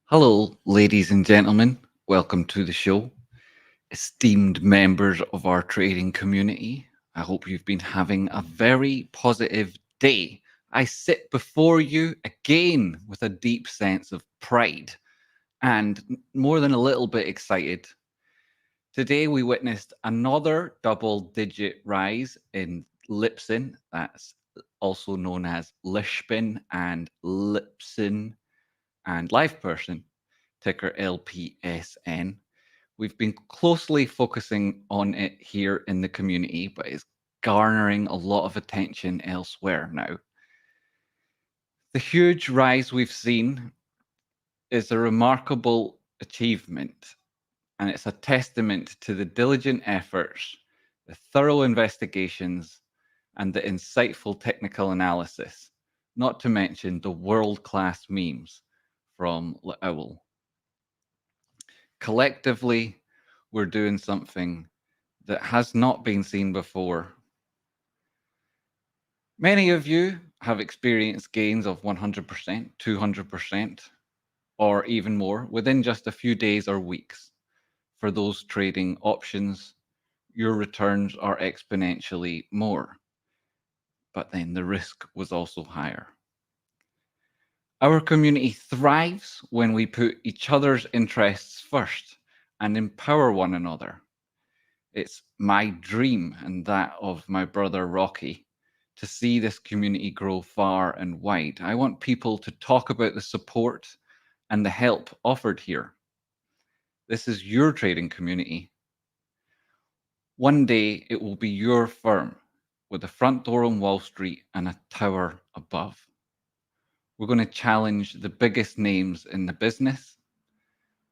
Hello, ladies and gentlemen. Welcome to the show. Esteemed members of our trading community, I hope you've been having a very positive day. I sit before you again with a deep sense of pride and more than a little bit excited. Today, we witnessed another double digit rise in LPSN, that's also known as Lishpin and LPSN and LivePerson, ticker LPSN. We've been closely focusing on it here in the community, but it's garnering a lot of attention elsewhere now. The huge rise we've seen is a remarkable achievement, and it's a testament to the diligent efforts, the thorough investigations, and the insightful technical analysis, not to mention the world-class memes from Owl. Collectively, we're doing something that has not been seen before. Many of you have experienced gains of 100%, 200%, or even more within just a few days or weeks. For those trading options, your returns are exponentially more, but then the risk was also higher. Our community thrives when we put each other's interests first and empower one another. It's my dream and that of my brother Rocky to see this community grow far and wide. I want people to talk about the support and the help offered here. This is your trading community. One day it will be your firm with a front door on Wall Street and a tower above. We're going to challenge the biggest names in the business,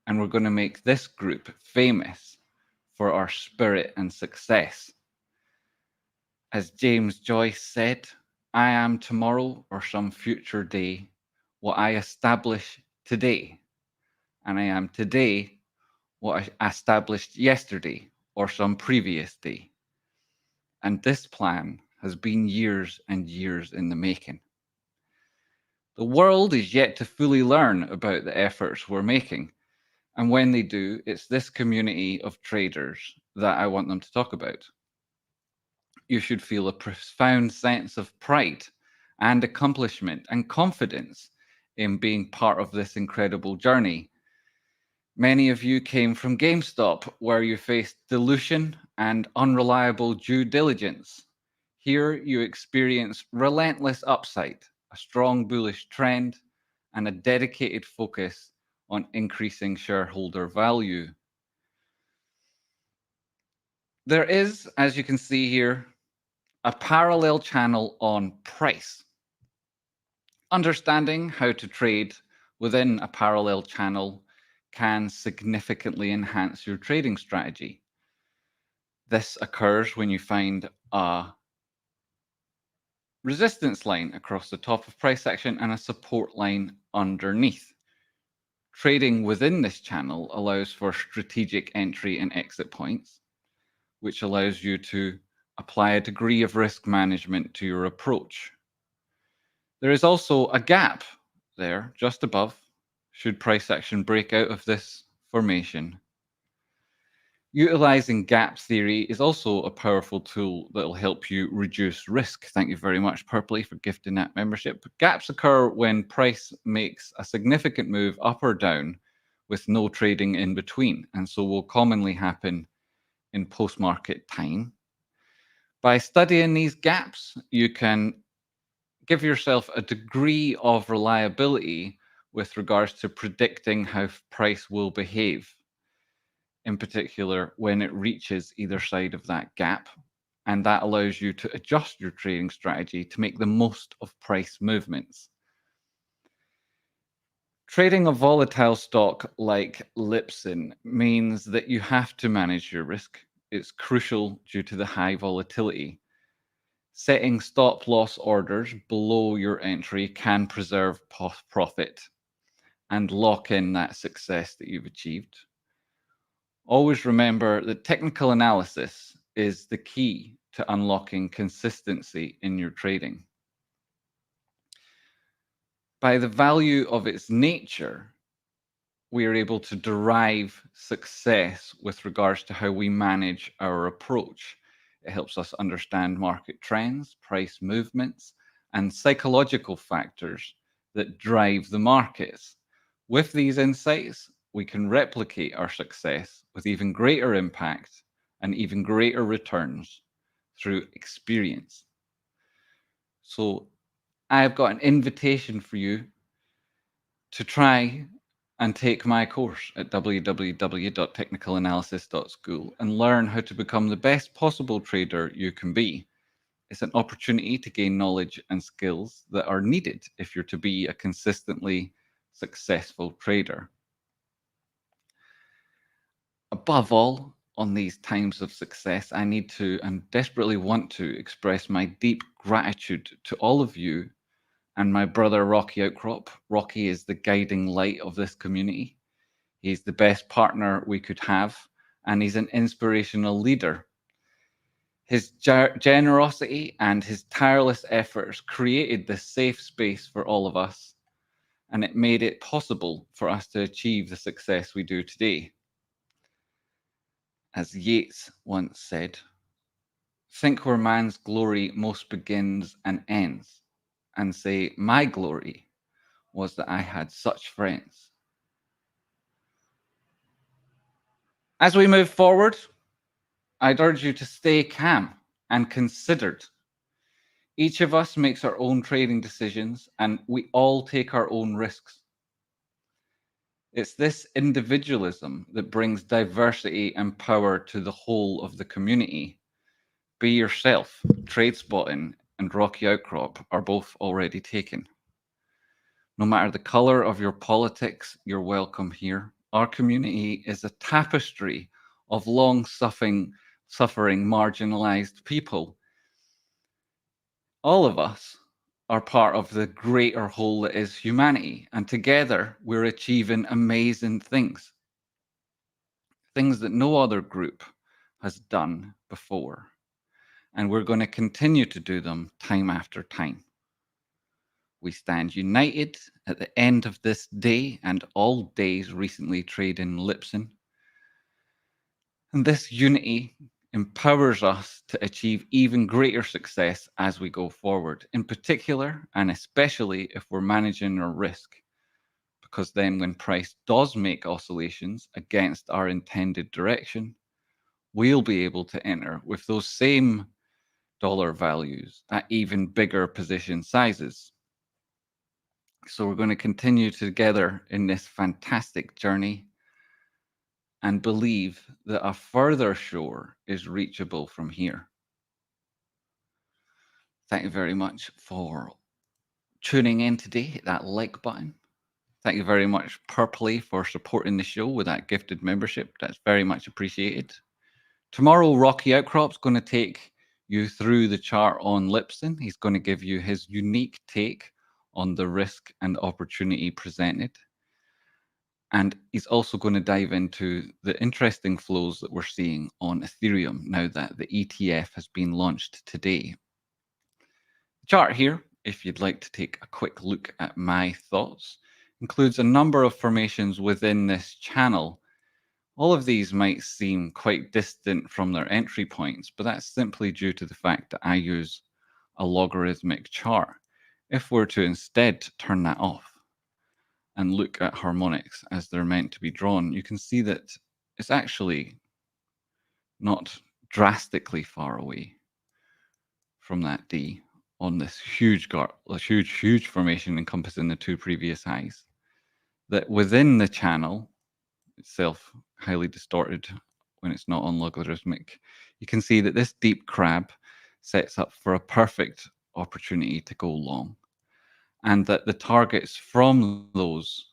and we're going to make this group famous for our spirit and success. As James Joyce said, I am tomorrow or some future day what I establish today, and I am today what I established yesterday or some previous day. And this plan has been years and years in the making. The world is yet to fully learn about the efforts we're making. And when they do, it's this community of traders that I want them to talk about. You should feel a profound sense of pride and accomplishment and confidence in being part of this incredible journey. Many of you came from GameStop, where you faced dilution and unreliable due diligence. Here, you experience relentless upside, a strong bullish trend, and a dedicated focus on increasing shareholder value. There is, as you can see here, a parallel channel on price. Understanding how to trade within a parallel channel can significantly enhance your trading strategy. This occurs when you find a resistance line across the top of price action and a support line underneath. Trading within this channel allows for strategic entry and exit points, which allows you to apply a degree of risk management to your approach. There is also a gap there just above, should price action break out of this formation. Utilizing gap theory is also a powerful tool that will help you reduce risk. Thank you very much, Purpley, for gifting that membership. Gaps occur when price makes a significant move up or down with no trading in between, and so will commonly happen in post-market time. By studying these gaps, you can give yourself a degree of reliability with regards to predicting how price will behave, in particular when it reaches either side of that gap. And that allows you to adjust your trading strategy to make the most of price movements. Trading a volatile stock like LPSN means that you have to manage your risk. It's crucial due to the high volatility. Setting stop loss orders below your entry can preserve profit and lock in that success that you've achieved. Always remember that technical analysis is the key to unlocking consistency in your trading. By the value of its nature, we are able to derive success with regards to how we manage our approach. It helps us understand market trends, price movements, and psychological factors that drive the markets. With these insights, we can replicate our success with even greater impact and even greater returns through experience. So, I've got an invitation for you to try and take my course at www.technicalanalysis.school and learn how to become the best possible trader you can be. It's an opportunity to gain knowledge and skills that are needed if you're to be a consistently successful trader. Above all, on these times of success, I need to and desperately want to express my deep gratitude to all of you and my brother Rocky Outcrop. Rocky is the guiding light of this community. He's the best partner we could have, and he's an inspirational leader. His generosity and his tireless efforts created this safe space for all of us, and it made it possible for us to achieve the success we do today. As Yeats once said, think where man's glory most begins and ends, and say, my glory was that I had such friends. As we move forward, I'd urge you to stay calm and considered. Each of us makes our own trading decisions, and we all take our own risks. It's this individualism that brings diversity and power to the whole of the community. Be yourself. Trade Spotting and Rocky Outcrop are both already taken. No matter the color of your politics, you're welcome here. Our community is a tapestry of long-suffering, marginalized people. All of us are part of the greater whole that is humanity, and together we're achieving amazing things that no other group has done before. And we're going to continue to do them time after time. We stand united at the end of this day and all days recently trading LPSN. And this unity empowers us to achieve even greater success as we go forward, in particular, and especially if we're managing our risk. Because then when price does make oscillations against our intended direction, we'll be able to enter with those same dollar values at even bigger position sizes. So we're going to continue together in this fantastic journey and believe that a further shore is reachable from here. Thank you very much for tuning in today. Hit that like button. Thank you very much, Purpley, for supporting the show with that gifted membership. That's very much appreciated. Tomorrow, Rocky Outcrop's going to take you through the chart on LPSN. He's going to give you his unique take on the risk and opportunity presented. And he's also going to dive into the interesting flows that we're seeing on Ethereum now that the ETF has been launched today. The chart here, if you'd like to take a quick look at my thoughts, includes a number of formations within this channel. All of these might seem quite distant from their entry points, but that's simply due to the fact that I use a logarithmic chart. If we're to instead turn that off and look at harmonics as they're meant to be drawn, you can see that it's actually not drastically far away from that D on this huge formation encompassing the two previous highs. That within the channel itself, highly distorted when it's not on logarithmic, you can see that this deep crab sets up for a perfect opportunity to go long, and that the targets from those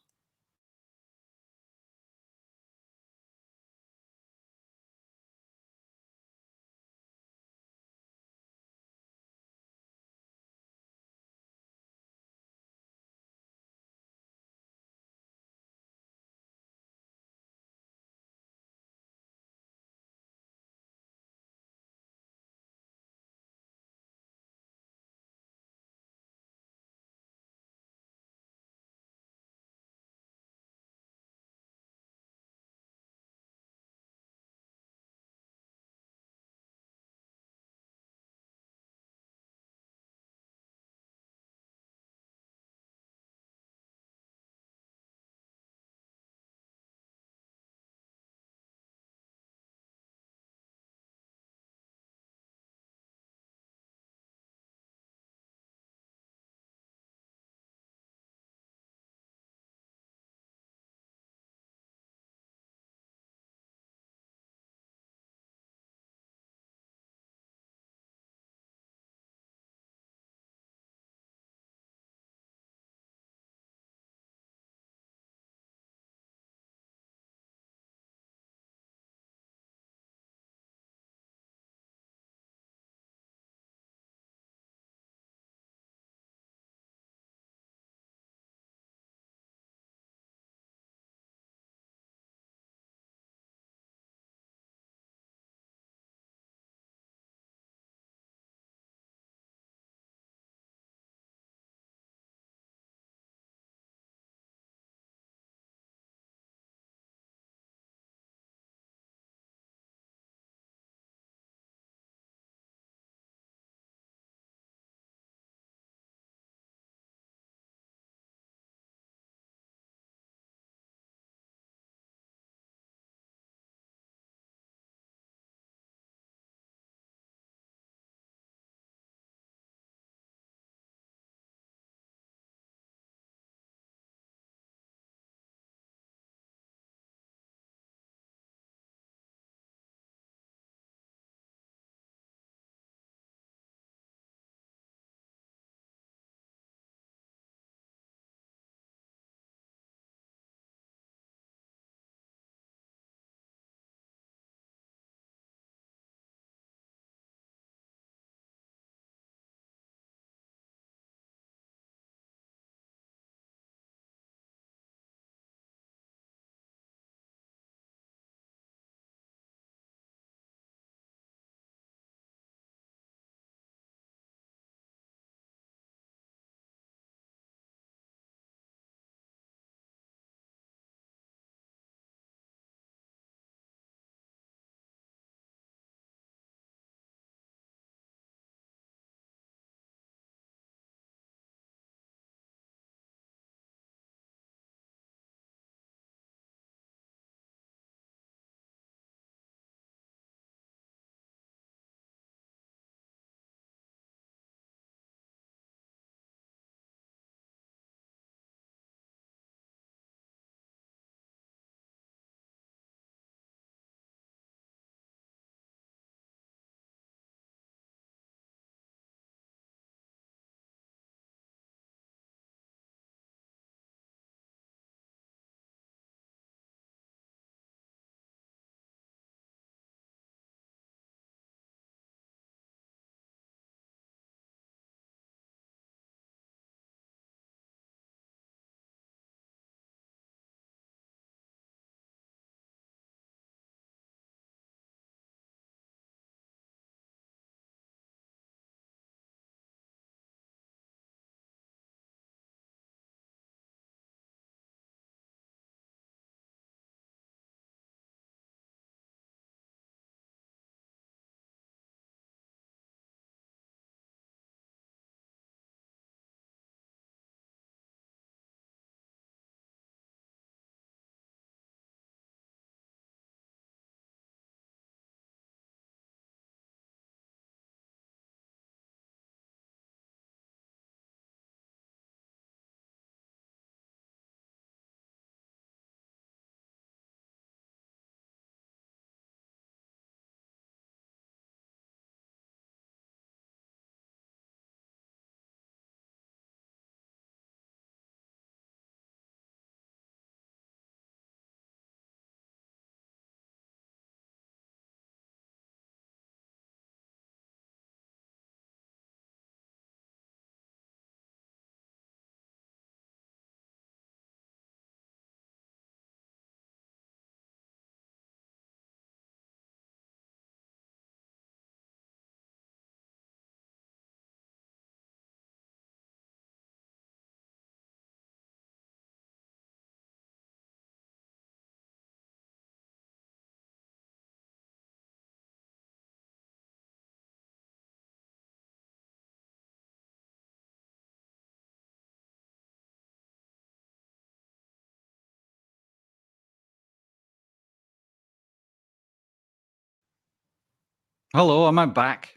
Hello, am I back?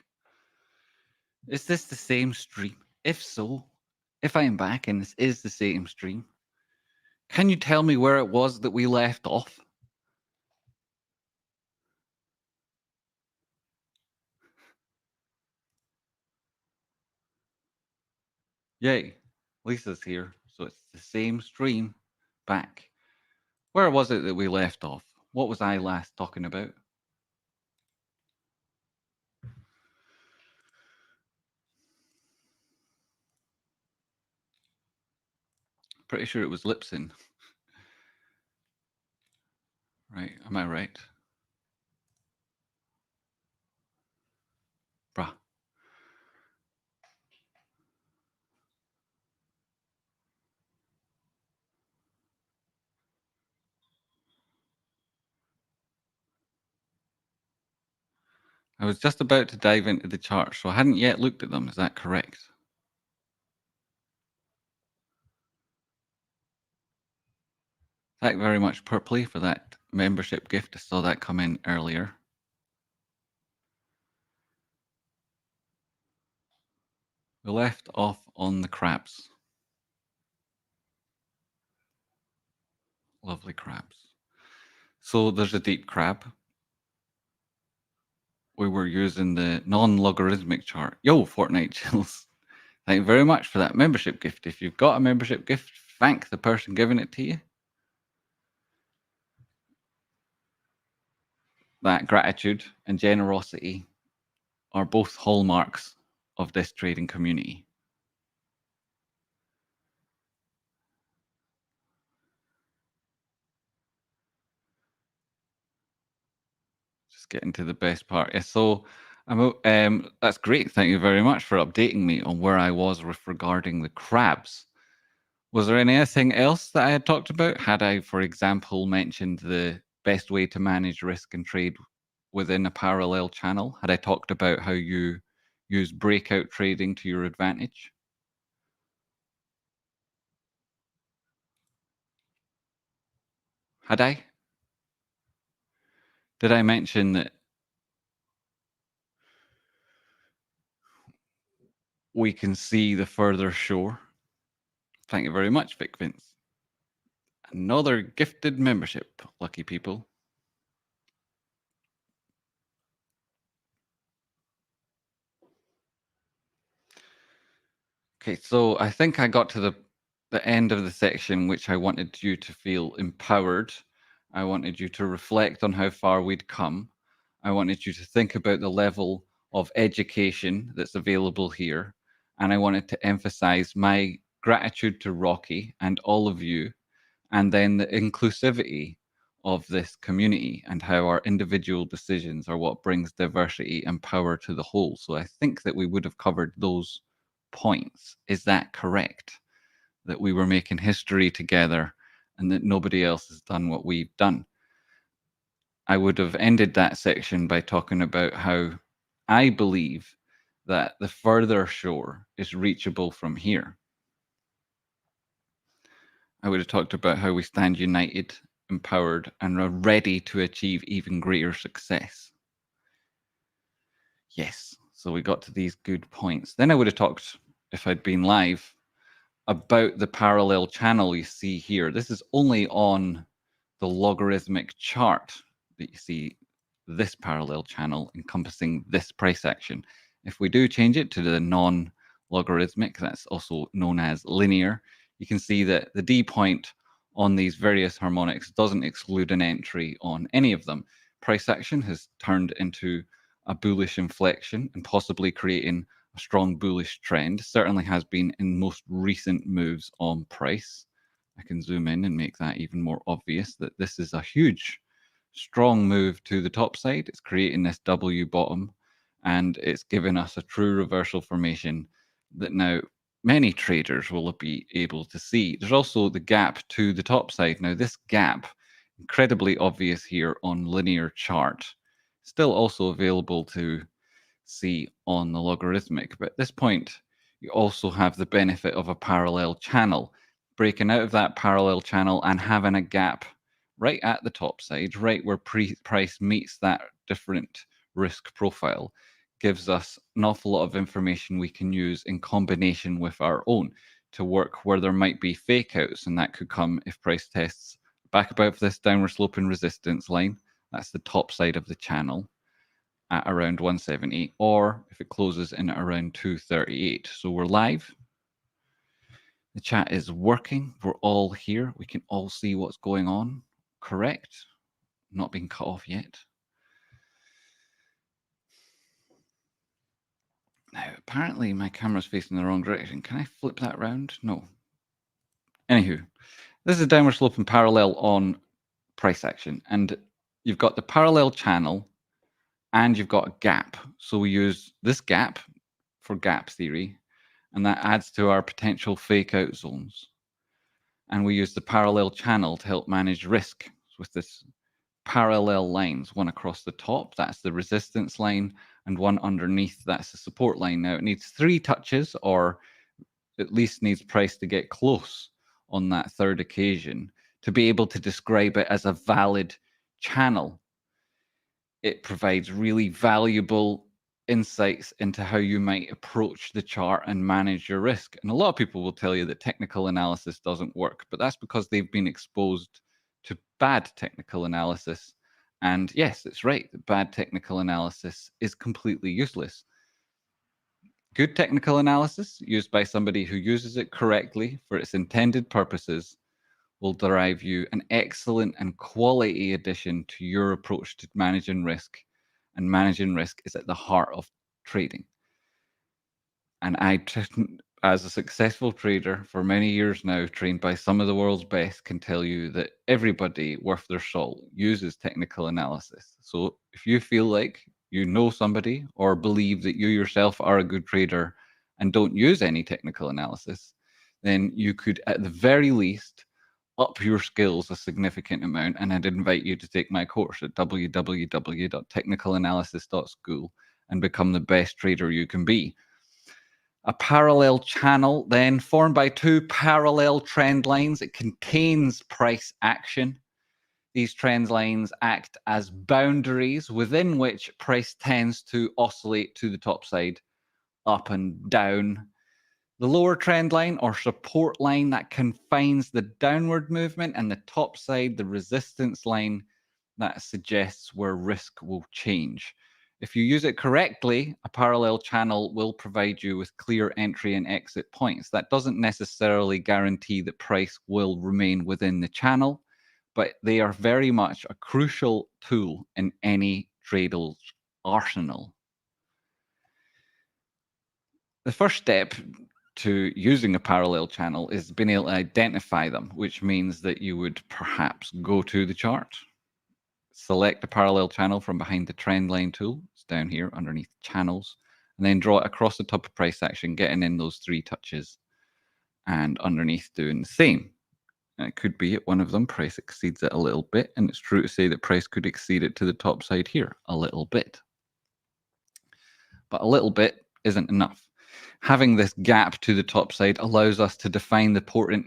Is this the same stream? If so, if I am back and this is the same stream, can you tell me where it was that we left off? Yay, Lisa's here, so it's the same stream back. Where was it that we left off? What was I last talking about? Pretty sure it was Lipson. Right, am I right? Bruh. I was just about to dive into the charts, so I hadn't yet looked at them. Is that correct? Thank you very much, Purpley, for that membership gift. I saw that come in earlier. We left off on the crabs. Lovely crabs. So there's a deep crab. We were using the non-logarithmic chart. Yo, Fortnite Chills. Thank you very much for that membership gift. If you've got a membership gift, thank the person giving it to you. That gratitude and generosity are both hallmarks of this trading community. Just getting to the best part. Yeah, so that's great. Thank you very much for updating me on where I was with regarding the crabs. Was there anything else that I had talked about? Had I, for example, mentioned the best way to manage risk and trade within a parallel channel? Had I talked about how you use breakout trading to your advantage? Had I? Did I mention that we can see the further shore? Thank you very much, Vic Vince. Another gifted membership, lucky people. Okay, so I think I got to the end of the section which I wanted you to feel empowered. I wanted you to reflect on how far we'd come. I wanted you to think about the level of education that's available here. And I wanted to emphasize my gratitude to Rocky and all of you, and then the inclusivity of this community and how our individual decisions are what brings diversity and power to the whole. So I think that we would have covered those points. Is that correct? That we were making history together and that nobody else has done what we've done. I would have ended that section by talking about how I believe that the further shore is reachable from here. I would have talked about how we stand united, empowered, and are ready to achieve even greater success. Yes, so we got to these good points. Then I would have talked, if I'd been live, about the parallel channel you see here. This is only on the logarithmic chart that you see this parallel channel encompassing this price action. If we do change it to the non-logarithmic, that's also known as linear, you can see that the D point on these various harmonics doesn't exclude an entry on any of them. Price action has turned into a bullish inflection and possibly creating a strong bullish trend. Certainly has been in most recent moves on price. I can zoom in and make that even more obvious that this is a huge, strong move to the top side. It's creating this W bottom and it's given us a true reversal formation that now many traders will be able to see. There's also the gap to the top side. Now, this gap, incredibly obvious here on linear chart, still also available to see on the logarithmic. But at this point, you also have the benefit of a parallel channel, breaking out of that parallel channel and having a gap right at the top side, right where price meets that different risk profile gives us an awful lot of information we can use in combination with our own to work where there might be fake outs, and that could come if price tests back above this downward sloping resistance line. That's the top side of the channel at around 170, or if it closes in at around 238. So we're live. The chat is working. We're all here. We can all see what's going on. Correct. Not being cut off yet. Now, apparently my camera's facing the wrong direction. Can I flip that around? No. Anywho, this is a downward sloping parallel on price action. And you've got the parallel channel and you've got a gap. So we use this gap for gap theory, and that adds to our potential fake out zones. And we use the parallel channel to help manage risk with this parallel lines, one across the top, that's the resistance line, and one underneath, that's the support line. Now it needs 3 touches, or at least needs price to get close on that third occasion to be able to describe it as a valid channel. It provides really valuable insights into how you might approach the chart and manage your risk. And a lot of people will tell you that technical analysis doesn't work, but that's because they've been exposed to bad technical analysis. And yes, it's right that bad technical analysis is completely useless. Good technical analysis used by somebody who uses it correctly for its intended purposes will derive you an excellent and quality addition to your approach to managing risk. And managing risk is at the heart of trading. And as a successful trader for many years now, trained by some of the world's best, can tell you that everybody worth their salt uses technical analysis. So if you feel like you know somebody or believe that you yourself are a good trader and don't use any technical analysis, then you could at the very least up your skills a significant amount. And I'd invite you to take my course at www.technicalanalysis.school and become the best trader you can be. A parallel channel then formed by 2 parallel trend lines. It contains price action. These trend lines act as boundaries within which price tends to oscillate to the top side, up and down. The lower trend line or support line that confines the downward movement, and the top side, the resistance line that suggests where risk will change. If you use it correctly, a parallel channel will provide you with clear entry and exit points. That doesn't necessarily guarantee that price will remain within the channel, but they are very much a crucial tool in any trader's arsenal. The first step to using a parallel channel is being able to identify them, which means that you would perhaps go to the chart, select a parallel channel from behind the trend line tool. It's down here underneath channels, and then draw it across the top of price action, getting in those 3 touches, and underneath doing the same. And it could be at one of them price exceeds it a little bit, and it's true to say that price could exceed it to the top side here a little bit. But a little bit isn't enough. Having this gap to the top side allows us to define the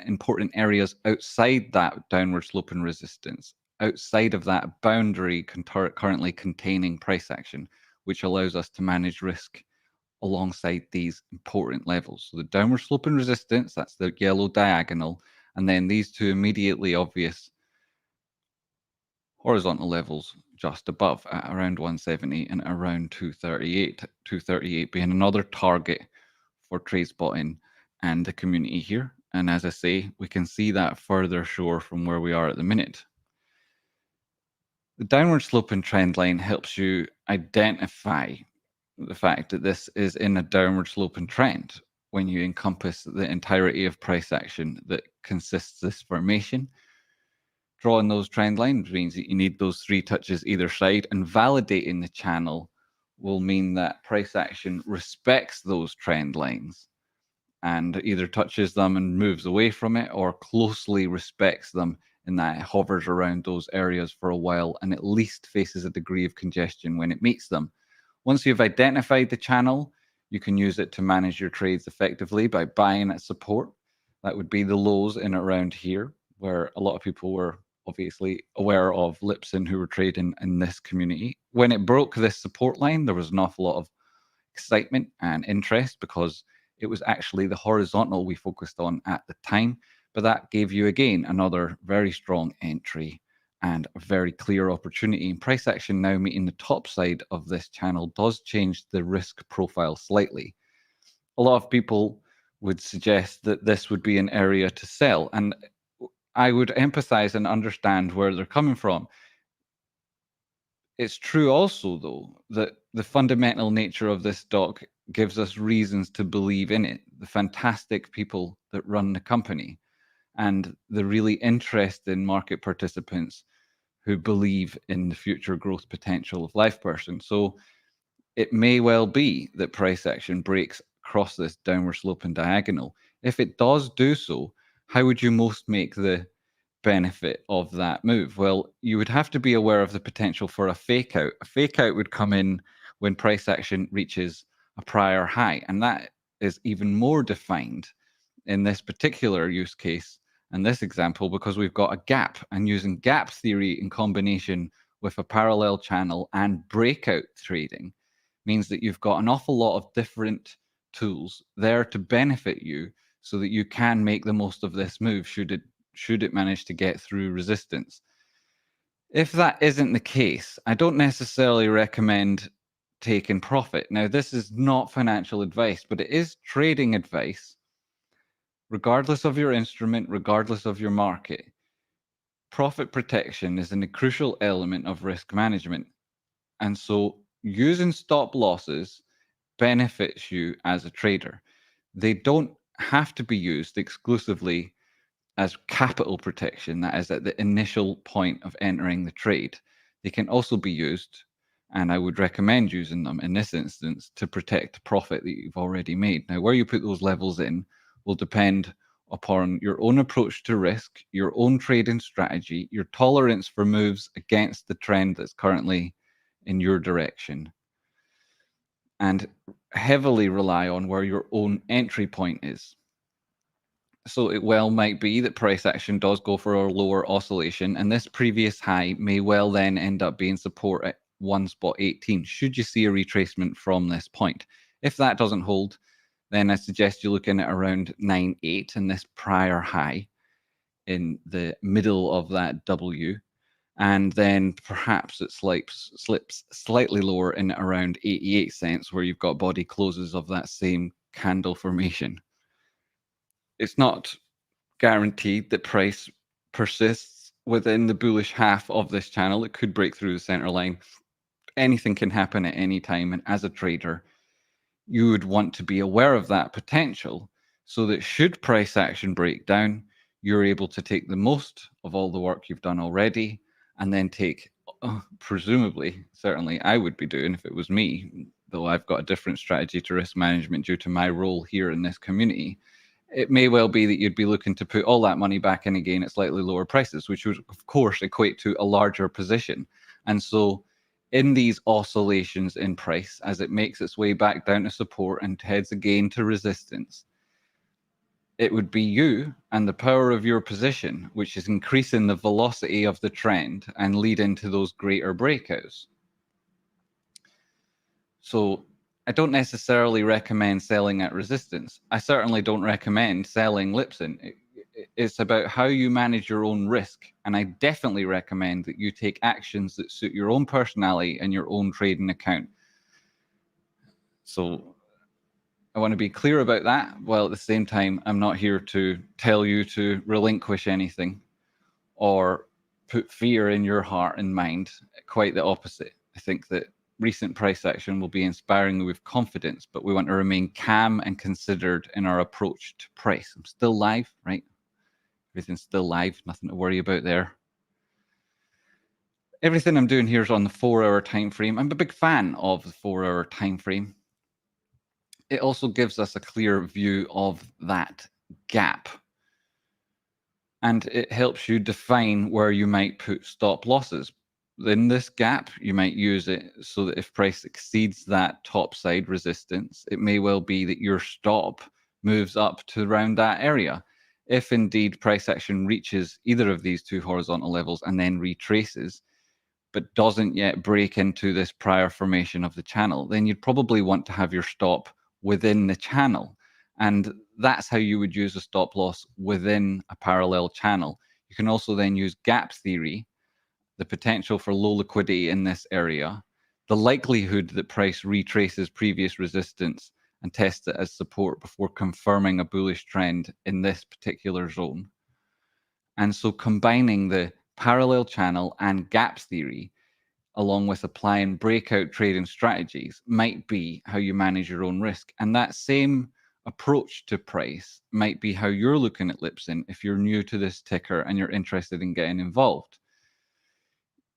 important areas outside that downward sloping resistance, outside of that boundary currently containing price action, which allows us to manage risk alongside these important levels. So the downward sloping resistance, that's the yellow diagonal, and then these 2 immediately obvious horizontal levels just above at around 170 and around 238. 238 being another target for trade spotting and the community here. And as I say, we can see that further shore from where we are at the minute. The downward sloping trend line helps you identify the fact that this is in a downward sloping trend when you encompass the entirety of price action that consists this formation. Drawing those trend lines means that you need those 3 touches either side, and validating the channel will mean that price action respects those trend lines and either touches them and moves away from it, or closely respects them in that it hovers around those areas for a while and at least faces a degree of congestion when it meets them. Once you've identified the channel, you can use it to manage your trades effectively by buying at support. That would be the lows in around here, where a lot of people were obviously aware of LPSN who were trading in this community. When it broke this support line, there was an awful lot of excitement and interest because it was actually the horizontal we focused on at the time. But that gave you, again, another very strong entry and a very clear opportunity. And price action now meeting the top side of this channel does change the risk profile slightly. A lot of people would suggest that this would be an area to sell. And I would empathize and understand where they're coming from. It's true also, though, that the fundamental nature of this stock gives us reasons to believe in it. The fantastic people that run the company and the really interesting market participants who believe in the future growth potential of LivePerson. So it may well be that price action breaks across this downward slope and diagonal. If it does do so, how would you most make the benefit of that move? Well, you would have to be aware of the potential for a fake out. A fake out would come in when price action reaches a prior high, and that is even more defined in this particular use case and this example because we've got a gap, and using gap theory in combination with a parallel channel and breakout trading means that you've got an awful lot of different tools there to benefit you so that you can make the most of this move should it manage to get through resistance. If that isn't the case, I don't necessarily recommend taking profit. Now, this is not financial advice, but it is trading advice. Regardless of your instrument, regardless of your market, profit protection is a crucial element of risk management. And so using stop losses benefits you as a trader. They don't have to be used exclusively as capital protection, that is at the initial point of entering the trade. They can also be used, and I would recommend using them in this instance, to protect profit that you've already made. Now, where you put those levels in will depend upon your own approach to risk, your own trading strategy, your tolerance for moves against the trend that's currently in your direction, and heavily rely on where your own entry point is. So it well might be that price action does go for a lower oscillation, and this previous high may well then end up being support at 1.18 should you see a retracement from this point. If that doesn't hold, then I suggest you look in at around 9.8 and this prior high in the middle of that W, and then perhaps it slips slightly lower in around 88 cents where you've got body closes of that same candle formation. It's not guaranteed that price persists within the bullish half of this channel. It could break through the center line. Anything can happen at any time, and as a trader, you would want to be aware of that potential so that should price action break down, you're able to take the most of all the work you've done already and then take, presumably, certainly I would be doing if it was me, though I've got a different strategy to risk management due to my role here in this community. It may well be that you'd be looking to put all that money back in again at slightly lower prices, which would, of course, equate to a larger position. And so in these oscillations in price, as it makes its way back down to support and heads again to resistance, it would be you and the power of your position, which is increasing the velocity of the trend and leading to those greater breakouts. So I don't necessarily recommend selling at resistance. I certainly don't recommend selling LPSN. It's about how you manage your own risk. And I definitely recommend that you take actions that suit your own personality and your own trading account. So I want to be clear about that, while at the same time, I'm not here to tell you to relinquish anything or put fear in your heart and mind. Quite the opposite. I think that recent price action will be inspiring with confidence, but we want to remain calm and considered in our approach to price. I'm still live, right? Everything's still live, nothing to worry about there. Everything I'm doing here is on the 4-hour time frame. I'm a big fan of the 4-hour time frame. It also gives us a clear view of that gap, and it helps you define where you might put stop losses. In this gap, you might use it so that if price exceeds that top side resistance, it may well be that your stop moves up to around that area. If indeed price action reaches either of these two horizontal levels and then retraces, but doesn't yet break into this prior formation of the channel, then you'd probably want to have your stop within the channel. And that's how you would use a stop loss within a parallel channel. You can also then use gap theory, the potential for low liquidity in this area, the likelihood that price retraces previous resistance and tests it as support before confirming a bullish trend in this particular zone. And so combining the parallel channel and gaps theory along with applying breakout trading strategies might be how you manage your own risk. And that same approach to price might be how you're looking at LPSN if you're new to this ticker and you're interested in getting involved.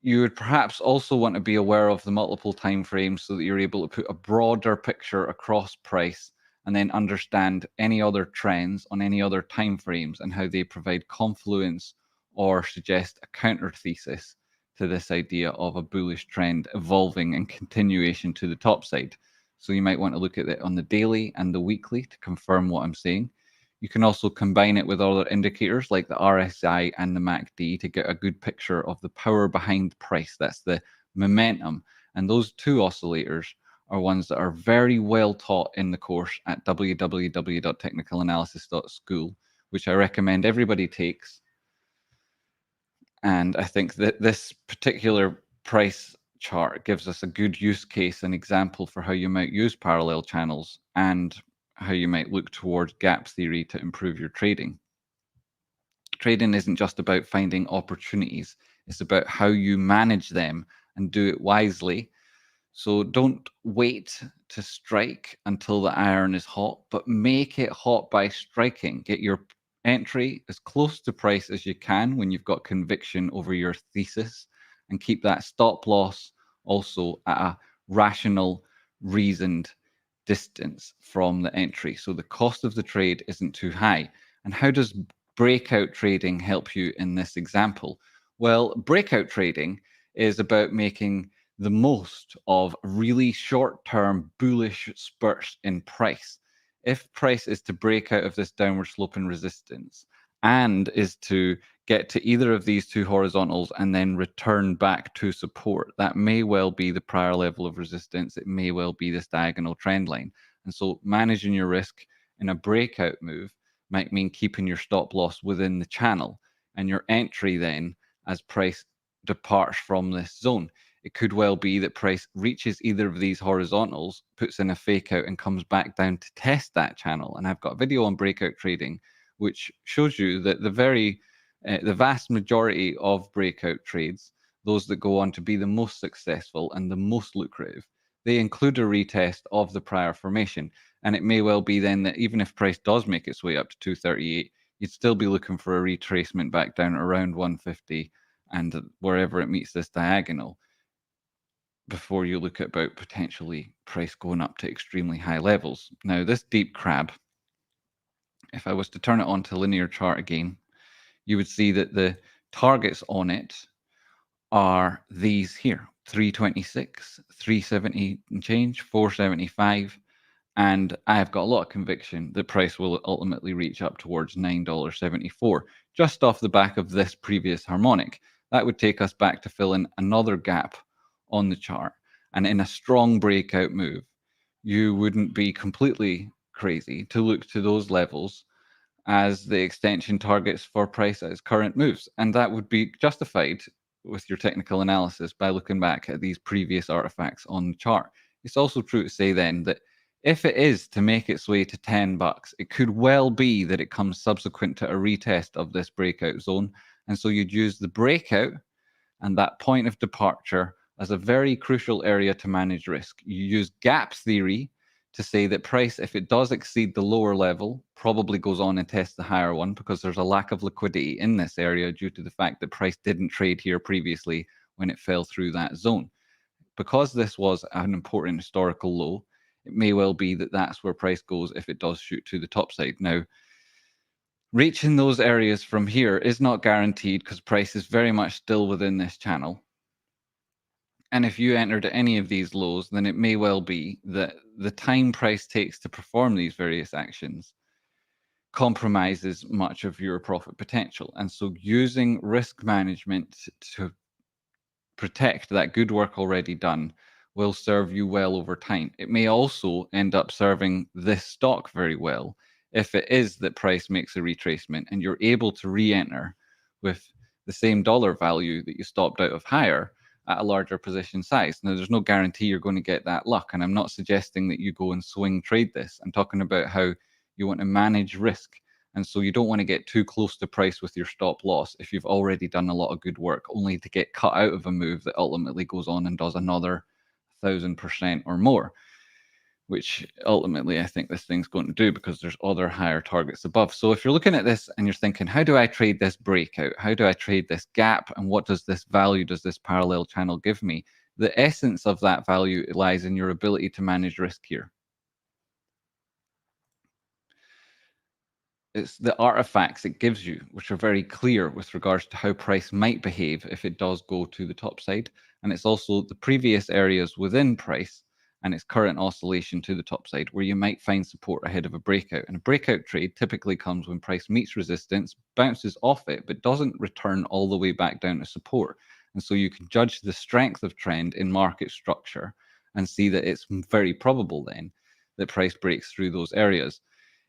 You would perhaps also want to be aware of the multiple time frames so that you're able to put a broader picture across price and then understand any other trends on any other time frames and how they provide confluence or suggest a counter thesis to this idea of a bullish trend evolving in continuation to the top side. So you might want to look at it on the daily and the weekly to confirm what I'm saying. You can also combine it with other indicators like the RSI and the MACD to get a good picture of the power behind price. That's the momentum. And those two oscillators are ones that are very well taught in the course at www.technicalanalysis.school, which I recommend everybody takes. And I think that this particular price chart gives us a good use case and example for how you might use parallel channels and how you might look towards gap theory to improve your trading. Trading isn't just about finding opportunities, it's about how you manage them and do it wisely. So don't wait to strike until the iron is hot, but make it hot by striking. Get your entry as close to price as you can when you've got conviction over your thesis, and keep that stop loss also at a rational, reasoned distance from the entry. So the cost of the trade isn't too high. And how does breakout trading help you in this example? Well, breakout trading is about making the most of really short-term bullish spurts in price. If price is to break out of this downward sloping resistance and is to get to either of these two horizontals and then return back to support, that may well be the prior level of resistance. It may well be this diagonal trend line. And so managing your risk in a breakout move might mean keeping your stop loss within the channel and your entry then as price departs from this zone. It could well be that price reaches either of these horizontals, puts in a fake out and comes back down to test that channel. And I've got a video on breakout trading, which shows you that the vast majority of breakout trades, those that go on to be the most successful and the most lucrative, they include a retest of the prior formation. And it may well be then that even if price does make its way up to 238, you'd still be looking for a retracement back down around 150 and wherever it meets this diagonal before you look at about potentially price going up to extremely high levels. Now, this deep crab, if I was to turn it on to linear chart again, you would see that the targets on it are these here: 326, 370 and change, 475, and I've got a lot of conviction that price will ultimately reach up towards $9.74 just off the back of this previous harmonic. That would take us back to fill in another gap on the chart, and in a strong breakout move, you wouldn't be completely crazy to look to those levels as the extension targets for price at its current moves. And that would be justified with your technical analysis by looking back at these previous artifacts on the chart. It's also true to say then that if it is to make its way to $10, it could well be that it comes subsequent to a retest of this breakout zone. And so you'd use the breakout and that point of departure as a very crucial area to manage risk. You use gap theory to say that price, if it does exceed the lower level, probably goes on and tests the higher one because there's a lack of liquidity in this area due to the fact that price didn't trade here previously when it fell through that zone. Because this was an important historical low, it may well be that that's where price goes if it does shoot to the top side. Now, reaching those areas from here is not guaranteed because price is very much still within this channel. And if you entered any of these lows, then it may well be that the time price takes to perform these various actions compromises much of your profit potential. And so using risk management to protect that good work already done will serve you well over time. It may also end up serving this stock very well if it is that price makes a retracement and you're able to re-enter with the same dollar value that you stopped out of higher at a larger position size. Now, there's no guarantee you're going to get that luck, and I'm not suggesting that you go and swing trade this. I'm talking about how you want to manage risk. And so you don't want to get too close to price with your stop loss if you've already done a lot of good work, only to get cut out of a move that ultimately goes on and does another 1,000% or more, which ultimately I think this thing's going to do because there's other higher targets above. So if you're looking at this and you're thinking, how do I trade this breakout? How do I trade this gap? And what does this value, does this parallel channel give me? The essence of that value lies in your ability to manage risk here. It's the artifacts it gives you, which are very clear with regards to how price might behave if it does go to the top side. And it's also the previous areas within price and its current oscillation to the top side where you might find support ahead of a breakout. And a breakout trade typically comes when price meets resistance, bounces off it, but doesn't return all the way back down to support. And so you can judge the strength of trend in market structure and see that it's very probable then that price breaks through those areas.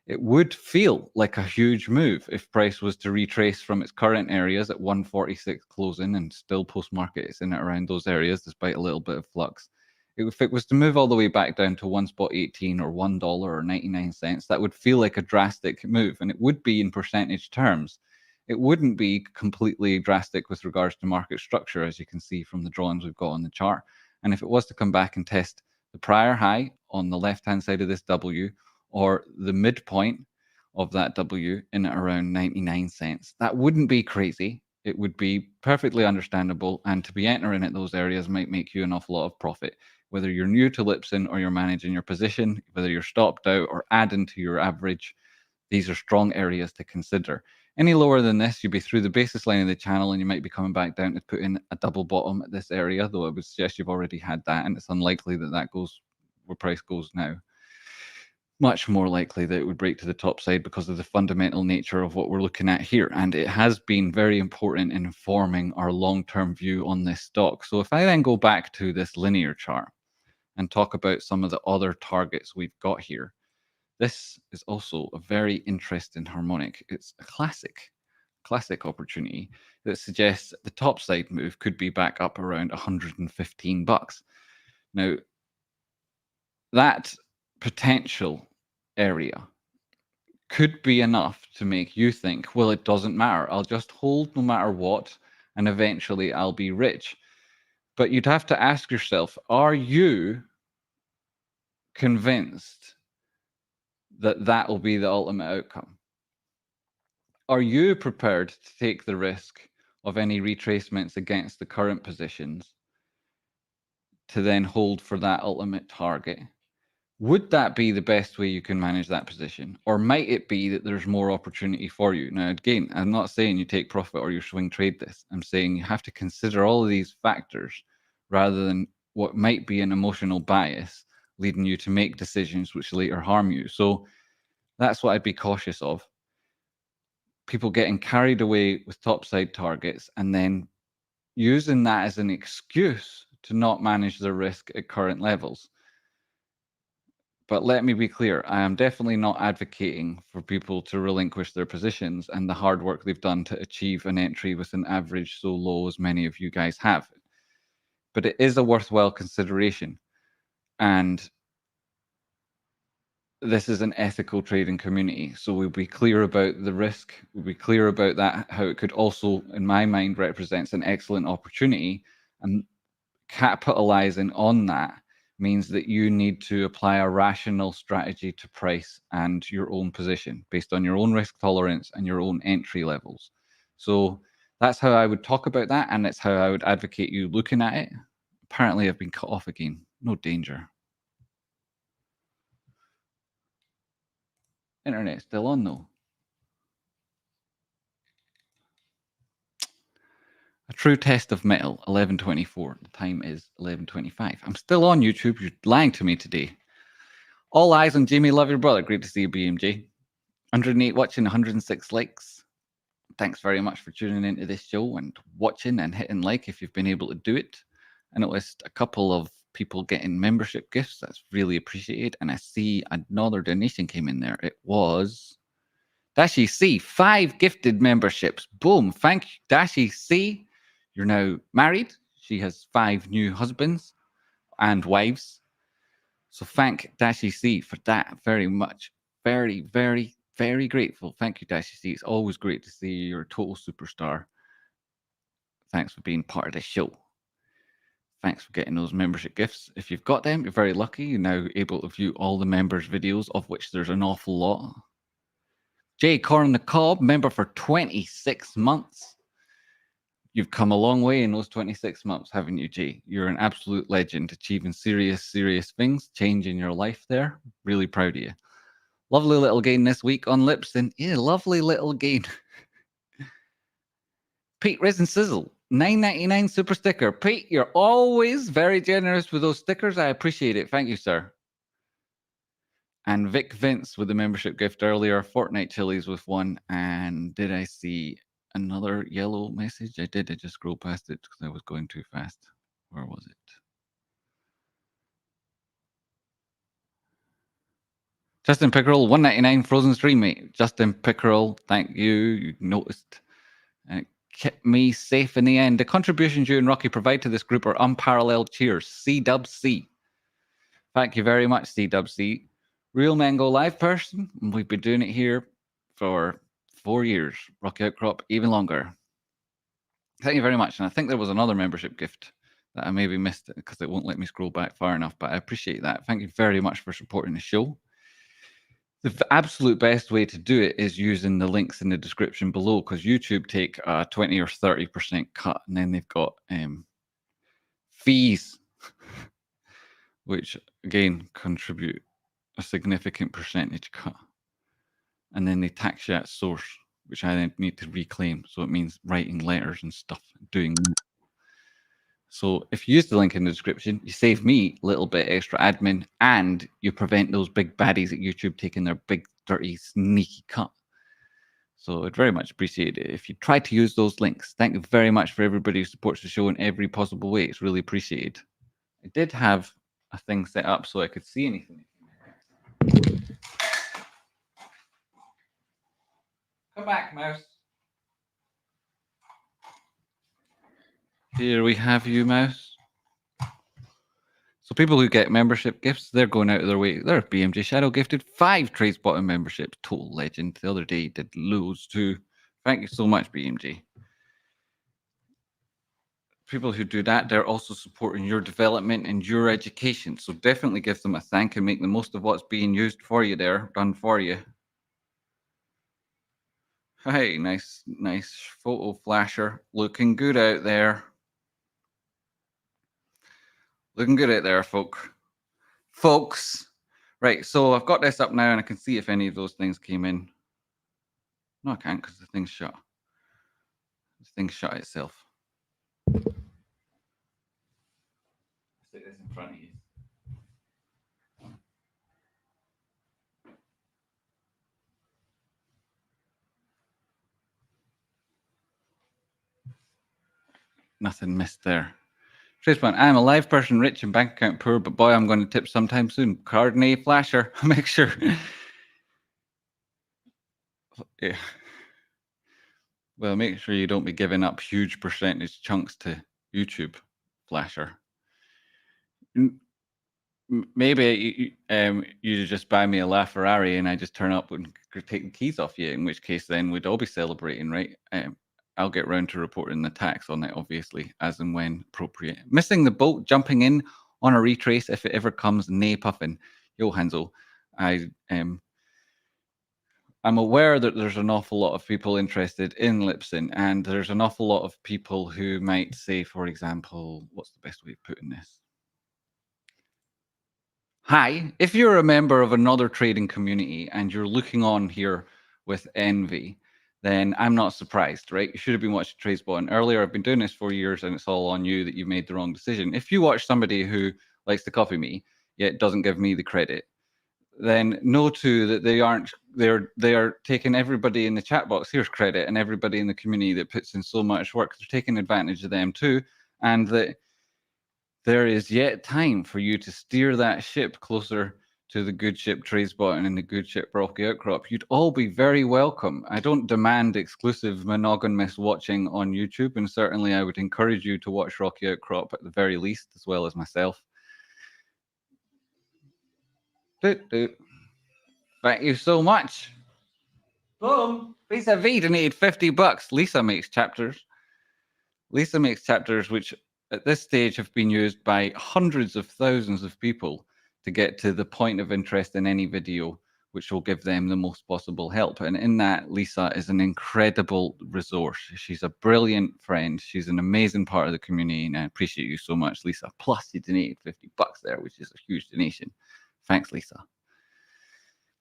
It would feel like a huge move if price was to retrace from its current areas at 146 closing and still post-market it's in it around those areas despite a little bit of flux. If it was to move all the way back down to one spot 18 or $1 or 99 cents, that would feel like a drastic move, and it would be in percentage terms. It wouldn't be completely drastic with regards to market structure, as you can see from the drawings we've got on the chart. And if it was to come back and test the prior high on the left-hand side of this W, or the midpoint of that W in around 99 cents. That wouldn't be crazy. It would be perfectly understandable. And to be entering at those areas might make you an awful lot of profit. Whether you're new to LPSN or you're managing your position, whether you're stopped out or adding to your average, these are strong areas to consider. Any lower than this, you'd be through the basis line of the channel and you might be coming back down to put in a double bottom at this area, though I would suggest you've already had that, and it's unlikely that that goes where price goes now. Much more likely that it would break to the top side because of the fundamental nature of what we're looking at here. And it has been very important in informing our long-term view on this stock. So if I then go back to this linear chart and talk about some of the other targets we've got here, this is also a very interesting harmonic. It's a classic opportunity that suggests the top side move could be back up around 115 bucks. Now, that potential area could be enough to make you think, well, it doesn't matter. I'll just hold no matter what, and eventually I'll be rich. But you'd have to ask yourself, are you convinced that that will be the ultimate outcome? Are you prepared to take the risk of any retracements against the current positions to then hold for that ultimate target? Would that be the best way you can manage that position? Or might it be that there's more opportunity for you? Now, again, I'm not saying you take profit or you swing trade this. I'm saying you have to consider all of these factors rather than what might be an emotional bias leading you to make decisions which later harm you. So that's what I'd be cautious of. People getting carried away with topside targets and then using that as an excuse to not manage their risk at current levels. But let me be clear, I am definitely not advocating for people to relinquish their positions and the hard work they've done to achieve an entry with an average so low as many of you guys have. But it is a worthwhile consideration. And this is an ethical trading community. So we'll be clear about the risk. We'll be clear about that, how it could also, in my mind, represents an excellent opportunity. And capitalizing on that means that you need to apply a rational strategy to price and your own position based on your own risk tolerance and your own entry levels. So that's how I would talk about that, and that's how I would advocate you looking at it. Apparently, I've been cut off again. No danger. Internet's still on, though. A true test of metal, 11:24. The time is 11:25. I'm still on YouTube. You're lying to me today. All eyes on Jamie. Love your brother. Great to see you, BMJ. 108 watching, 106 likes. Thanks very much for tuning into this show and watching and hitting like if you've been able to do it. I noticed a couple of people getting membership gifts. That's really appreciated. And I see another donation came in there. It was Dashi C, 5 gifted memberships. Boom. Thank you, Dashi C. You're now married. She has 5 new husbands and wives. So thank Dashi C for that very much. Very, very, very grateful. Thank you, Dashi C. It's always great to see you. You're a total superstar. Thanks for being part of the show. Thanks for getting those membership gifts. If you've got them, you're very lucky. You're now able to view all the members' videos, of which there's an awful lot. Jay Corn the Cobb, member for 26 months. You've come a long way in those 26 months, haven't you, Jay? You're an absolute legend, achieving serious, serious things, changing your life there. Really proud of you. Lovely little gain this week on LPSN. Yeah, lovely little gain. Pete Resin Sizzle, $9.99 super sticker. Pete, you're always very generous with those stickers. I appreciate it. Thank you, sir. And Vic Vince with the membership gift earlier. Fortnite Chilies with one. And did I see another yellow message? I did. I just scrolled past it because I was going too fast. Where was it? Justin Pickerel, $1.99 frozen stream, mate. Justin Pickerel, thank you. You noticed. And it kept me safe in the end. The contributions you and Rocky provide to this group are unparalleled. Cheers. C-Dub-C. Thank you very much, C-Dub-C. Real Mango LivePerson. We've been doing it here for 4 years. Rocky Outcrop, even longer. Thank you very much. And I think there was another membership gift that I maybe missed because it won't let me scroll back far enough, but I appreciate that. Thank you very much for supporting the show. The absolute best way to do it is using the links in the description below, because YouTube take a 20 or 30% cut, and then they've got fees, which again contribute a significant percentage cut. And then they tax you at source, which I then need to reclaim. So it means writing letters and stuff, doing that. So if you use the link in the description, you save me a little bit extra admin, and you prevent those big baddies at YouTube taking their big, dirty, sneaky cut. So I'd very much appreciate it if you try to use those links. Thank you very much for everybody who supports the show in every possible way. It's really appreciated. I did have a thing set up so I could see anything. Come back, mouse. Here we have you, mouse. So people who get membership gifts, they're going out of their way. Their BMJ Shadow gifted 5 Trades Bottom memberships. Total legend. The other day did loads too. Thank you so much, BMJ. People who do that, they're also supporting your development and your education. So definitely give them a thank and make the most of what's being used for you there, done for you. Hey, nice photo flasher. Looking good out there. Looking good out there, folks. Right, so I've got this up now, and I can see if any of those things came in. No, I can't because the thing's shut. This thing shut itself. Stick this in front of you. Nothing missed there. Traceman, I'm a live person, rich and bank account poor, but boy, I'm going to tip sometime soon. Cardinay flasher, make sure. Yeah. Well, make sure you don't be giving up huge percentage chunks to YouTube flasher. Maybe you just buy me a LaFerrari and I just turn up and take the keys off you, in which case then we'd all be celebrating, right? I'll get round to reporting the tax on it, obviously, as and when appropriate. Missing the boat, jumping in on a retrace if it ever comes, nay puffin. Yo, Hansel, I'm aware that there's an awful lot of people interested in LPSN, and there's an awful lot of people who might say, for example, what's the best way of putting this? Hi, if you're a member of another trading community and you're looking on here with envy, then I'm not surprised, right? You should have been watching TradeSpot earlier. I've been doing this for years, and it's all on you that you made the wrong decision. If you watch somebody who likes to copy me, yet doesn't give me the credit, then know too that they are taking everybody in the chat box here's credit, and everybody in the community that puts in so much work, they're taking advantage of them too, and that there is yet time for you to steer that ship closer to the good ship TraceBot and the good ship Rocky Outcrop. You'd all be very welcome. I don't demand exclusive monogamous watching on YouTube, and certainly I would encourage you to watch Rocky Outcrop at the very least, as well as myself. Thank you so much. Boom. Lisa V donated $50. Lisa makes chapters. Lisa makes chapters which at this stage have been used by hundreds of thousands of people to get to the point of interest in any video, which will give them the most possible help. And in that, Lisa is an incredible resource. She's a brilliant friend. She's an amazing part of the community, and I appreciate you so much, Lisa. Plus, you donated $50 there, which is a huge donation. Thanks, Lisa.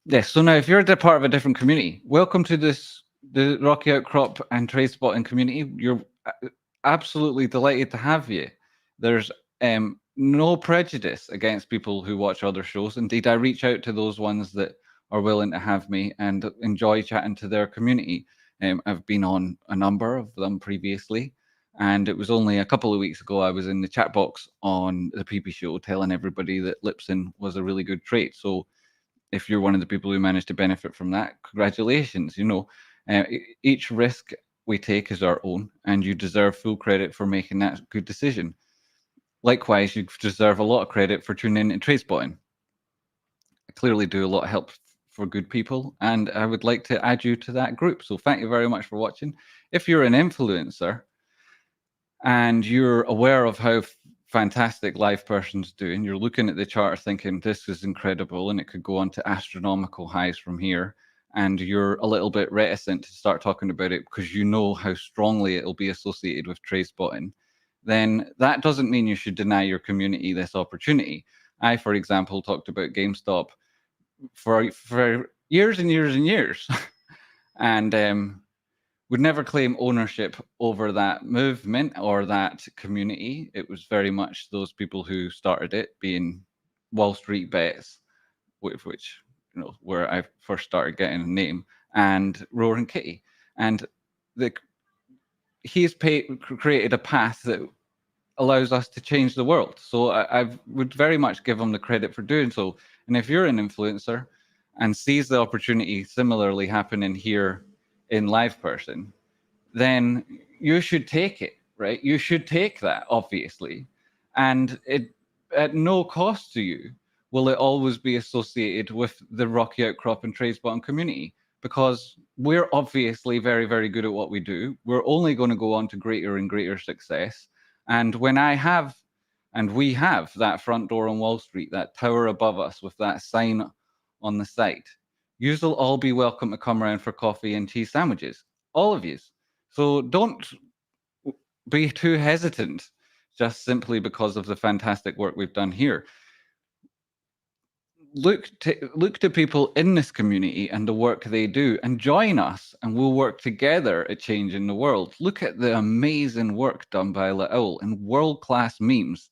Yes, so now if you're a part of a different community, welcome to the Rocky Outcrop and TraceBotting community. You're absolutely delighted to have you. There's no prejudice against people who watch other shows. Indeed, I reach out to those ones that are willing to have me and enjoy chatting to their community. I've been on a number of them previously, and it was only a couple of weeks ago I was in the chat box on the PP show telling everybody that Lipson was a really good trait. So if you're one of the people who managed to benefit from that, congratulations. You know, each risk we take is our own, and you deserve full credit for making that good decision. Likewise, you deserve a lot of credit for tuning in to TraceBotting. I clearly do a lot of help for good people, and I would like to add you to that group. So thank you very much for watching. If you're an influencer and you're aware of how fantastic LivePerson's doing, you're looking at the chart thinking this is incredible and it could go on to astronomical highs from here, and you're a little bit reticent to start talking about it because you know how strongly it'll be associated with TraceBotting, then that doesn't mean you should deny your community this opportunity. I, for example, talked about GameStop for years and years and years and would never claim ownership over that movement or that community. It was very much those people who started it, being Wall Street Bets, which you know where I first started getting a name, and Roaring Kitty, and he's created a path that allows us to change the world. So I would very much give him the credit for doing so. And if you're an influencer and sees the opportunity similarly happening here in LivePerson, then you should take it, right? You should take that, obviously. And it, at no cost to you, will it always be associated with the Rocky Outcrop and TraceBotting community, because we're obviously very, very good at what we do. We're only going to go on to greater and greater success. And when I have, and we have that front door on Wall Street, that tower above us with that sign on the site, you'll all be welcome to come around for coffee and cheese sandwiches, all of you. So don't be too hesitant just simply because of the fantastic work we've done here. Look to people in this community and the work they do, and join us, and we'll work together at changing the world. Look at the amazing work done by Laul and world-class memes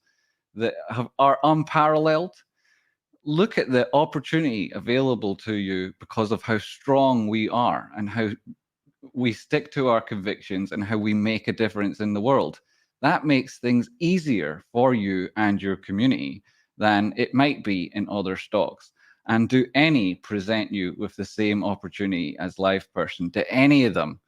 that are unparalleled. Look at the opportunity available to you because of how strong we are and how we stick to our convictions and how we make a difference in the world. That makes things easier for you and your community than it might be in other stocks. And do any present you with the same opportunity as LivePerson? Do any of them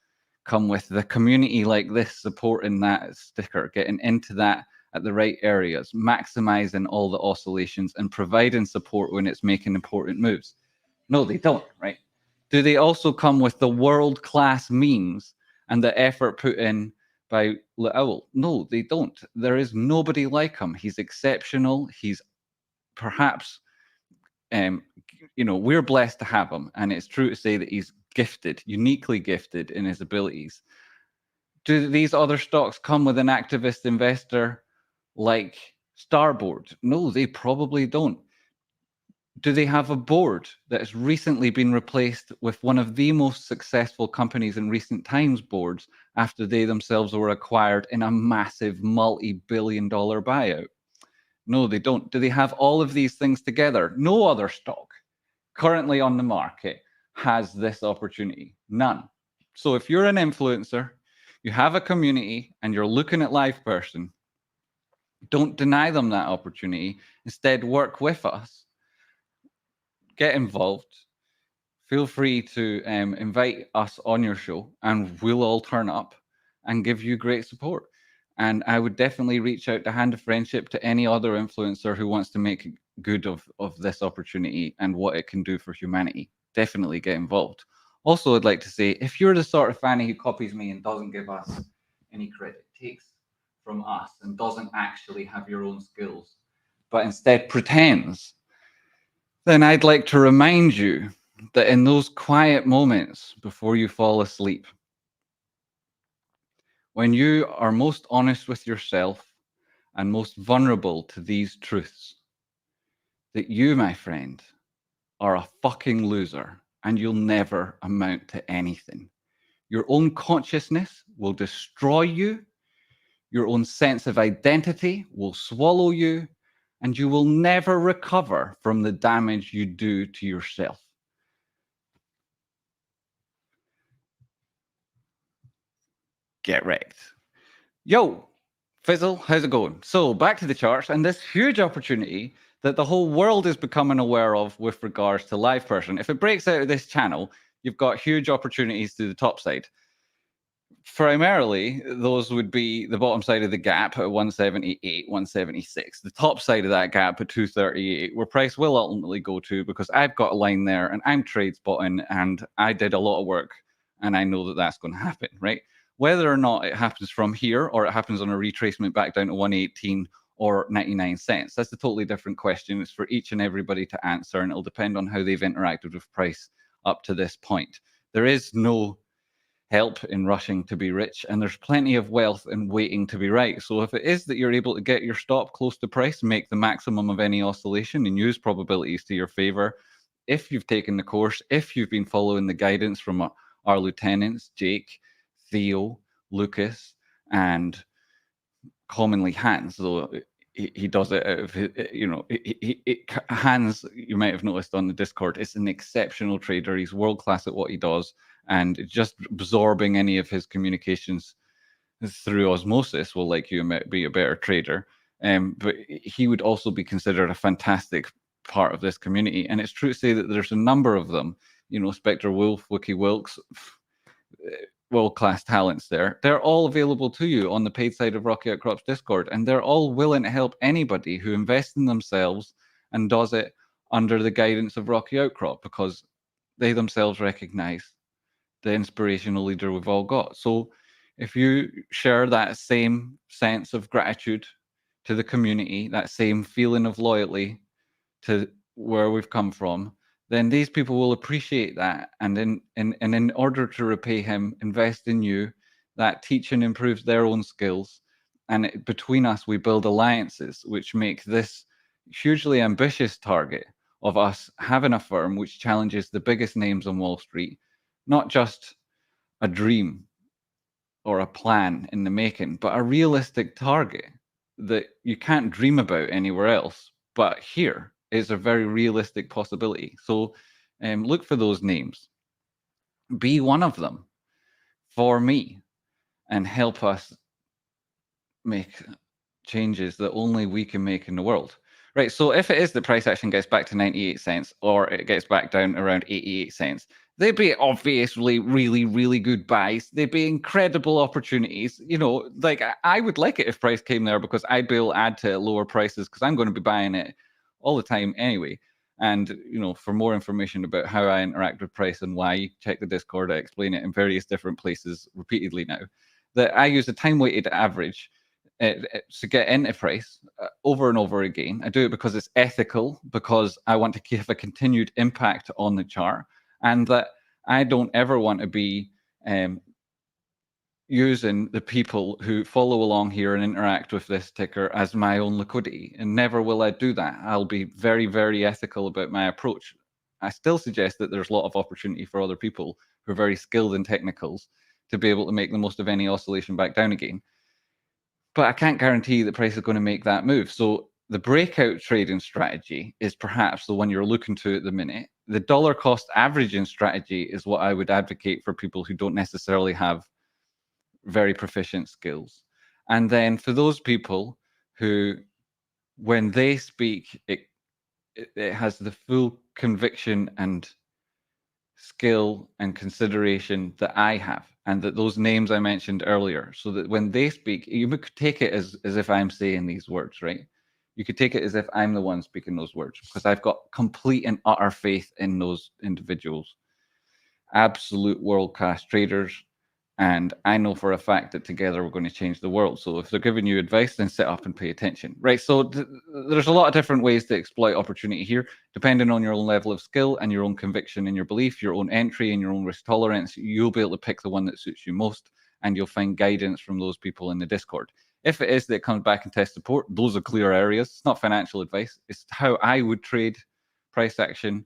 come with the community like this, supporting that sticker, getting into that at the right areas, maximizing all the oscillations and providing support when it's making important moves? No, they don't, right? Do they also come with the world-class memes and the effort put in by Laul? No, they don't. There is nobody like him. He's exceptional. He's perhaps, you know, we're blessed to have him. And it's true to say that he's gifted, uniquely gifted in his abilities. Do these other stocks come with an activist investor like Starboard? No, they probably don't. Do they have a board that has recently been replaced with one of the most successful companies in recent times boards after they themselves were acquired in a massive multi-billion-dollar buyout? No, they don't. Do they have all of these things together? No other stock currently on the market has this opportunity. None. So if you're an influencer, you have a community, and you're looking at LivePerson, don't deny them that opportunity. Instead, work with us. Get involved. Feel free to invite us on your show, and we'll all turn up and give you great support. And I would definitely reach out to Hand of Friendship to any other influencer who wants to make good of this opportunity and what it can do for humanity. Definitely get involved. Also, I'd like to say, if you're the sort of fanny who copies me and doesn't give us any credit, takes from us and doesn't actually have your own skills, but instead pretends, then I'd like to remind you that in those quiet moments before you fall asleep, when you are most honest with yourself and most vulnerable to these truths, that you, my friend, are a fucking loser and you'll never amount to anything. Your own consciousness will destroy you, your own sense of identity will swallow you, and you will never recover from the damage you do to yourself. Get wrecked. Yo, Fizzle, how's it going? So back to the charts and this huge opportunity that the whole world is becoming aware of with regards to LivePerson. If it breaks out of this channel, you've got huge opportunities to the top side. Primarily, those would be the bottom side of the gap at 178, 176. The top side of that gap at 238, where price will ultimately go to, because I've got a line there and I'm trade spotting and I did a lot of work and I know that that's going to happen, right? Whether or not it happens from here or it happens on a retracement back down to 118 or 99 cents, that's a totally different question. It's for each and everybody to answer, and it'll depend on how they've interacted with price up to this point. There is no help in rushing to be rich, and there's plenty of wealth in waiting to be right. So if it is that you're able to get your stop close to price, make the maximum of any oscillation and use probabilities to your favor, if you've taken the course, if you've been following the guidance from our lieutenants, Jake, Theo, Lucas, and commonly Hans, though he does it out of his, Hans, you might have noticed on the Discord, is an exceptional trader. He's world class at what he does, and just absorbing any of his communications through osmosis will like you be a better trader. But he would also be considered a fantastic part of this community. And it's true to say that there's a number of them, Spectre Wolf, Wiki Wilkes, world-class talents there. They're all available to you on the paid side of Rocky Outcrop's Discord, and they're all willing to help anybody who invests in themselves and does it under the guidance of Rocky Outcrop, because they themselves recognize the inspirational leader we've all got. So if you share that same sense of gratitude to the community, that same feeling of loyalty to where we've come from, then these people will appreciate that. And in order to repay him, invest in you. That teaching improves their own skills. And between us, we build alliances, which make this hugely ambitious target of us having a firm which challenges the biggest names on Wall Street, not just a dream or a plan in the making, but a realistic target that you can't dream about anywhere else. But here is a very realistic possibility. So look for those names. Be one of them for me and help us make changes that only we can make in the world. Right, so if it is the price action gets back to 98 cents or it gets back down around 88 cents, they'd be obviously really, really good buys. They'd be incredible opportunities. Like I would like it if price came there, because I'd be able to add to lower prices, because I'm going to be buying it all the time anyway. And, for more information about how I interact with price and why, check the Discord. I explain it in various different places repeatedly now. That I use a time-weighted average to get into price over and over again. I do it because it's ethical, because I want to have a continued impact on the chart, and that I don't ever want to be using the people who follow along here and interact with this ticker as my own liquidity. And never will I do that. I'll be very, very ethical about my approach. I still suggest that there's a lot of opportunity for other people who are very skilled in technicals to be able to make the most of any oscillation back down again. But I can't guarantee that price is going to make that move. So the breakout trading strategy is perhaps the one you're looking to at the minute. the dollar cost averaging strategy is what I would advocate for people who don't necessarily have very proficient skills. And then for those people who, when they speak, it has the full conviction and skill and consideration that I have, and that those names I mentioned earlier, so that when they speak, you could take it as if I'm saying these words, right? You could take it as if I'm the one speaking those words, because I've got complete and utter faith in those individuals. Absolute world-class traders, and I know for a fact that together we're going to change the world. So if they're giving you advice, then sit up and pay attention, right? So there's a lot of different ways to exploit opportunity here, depending on your own level of skill and your own conviction and your belief, your own entry and your own risk tolerance. You'll be able to pick the one that suits you most, and you'll find guidance from those people in the Discord. If it is that it comes back and test support, those are clear areas. It's not financial advice. It's how I would trade price action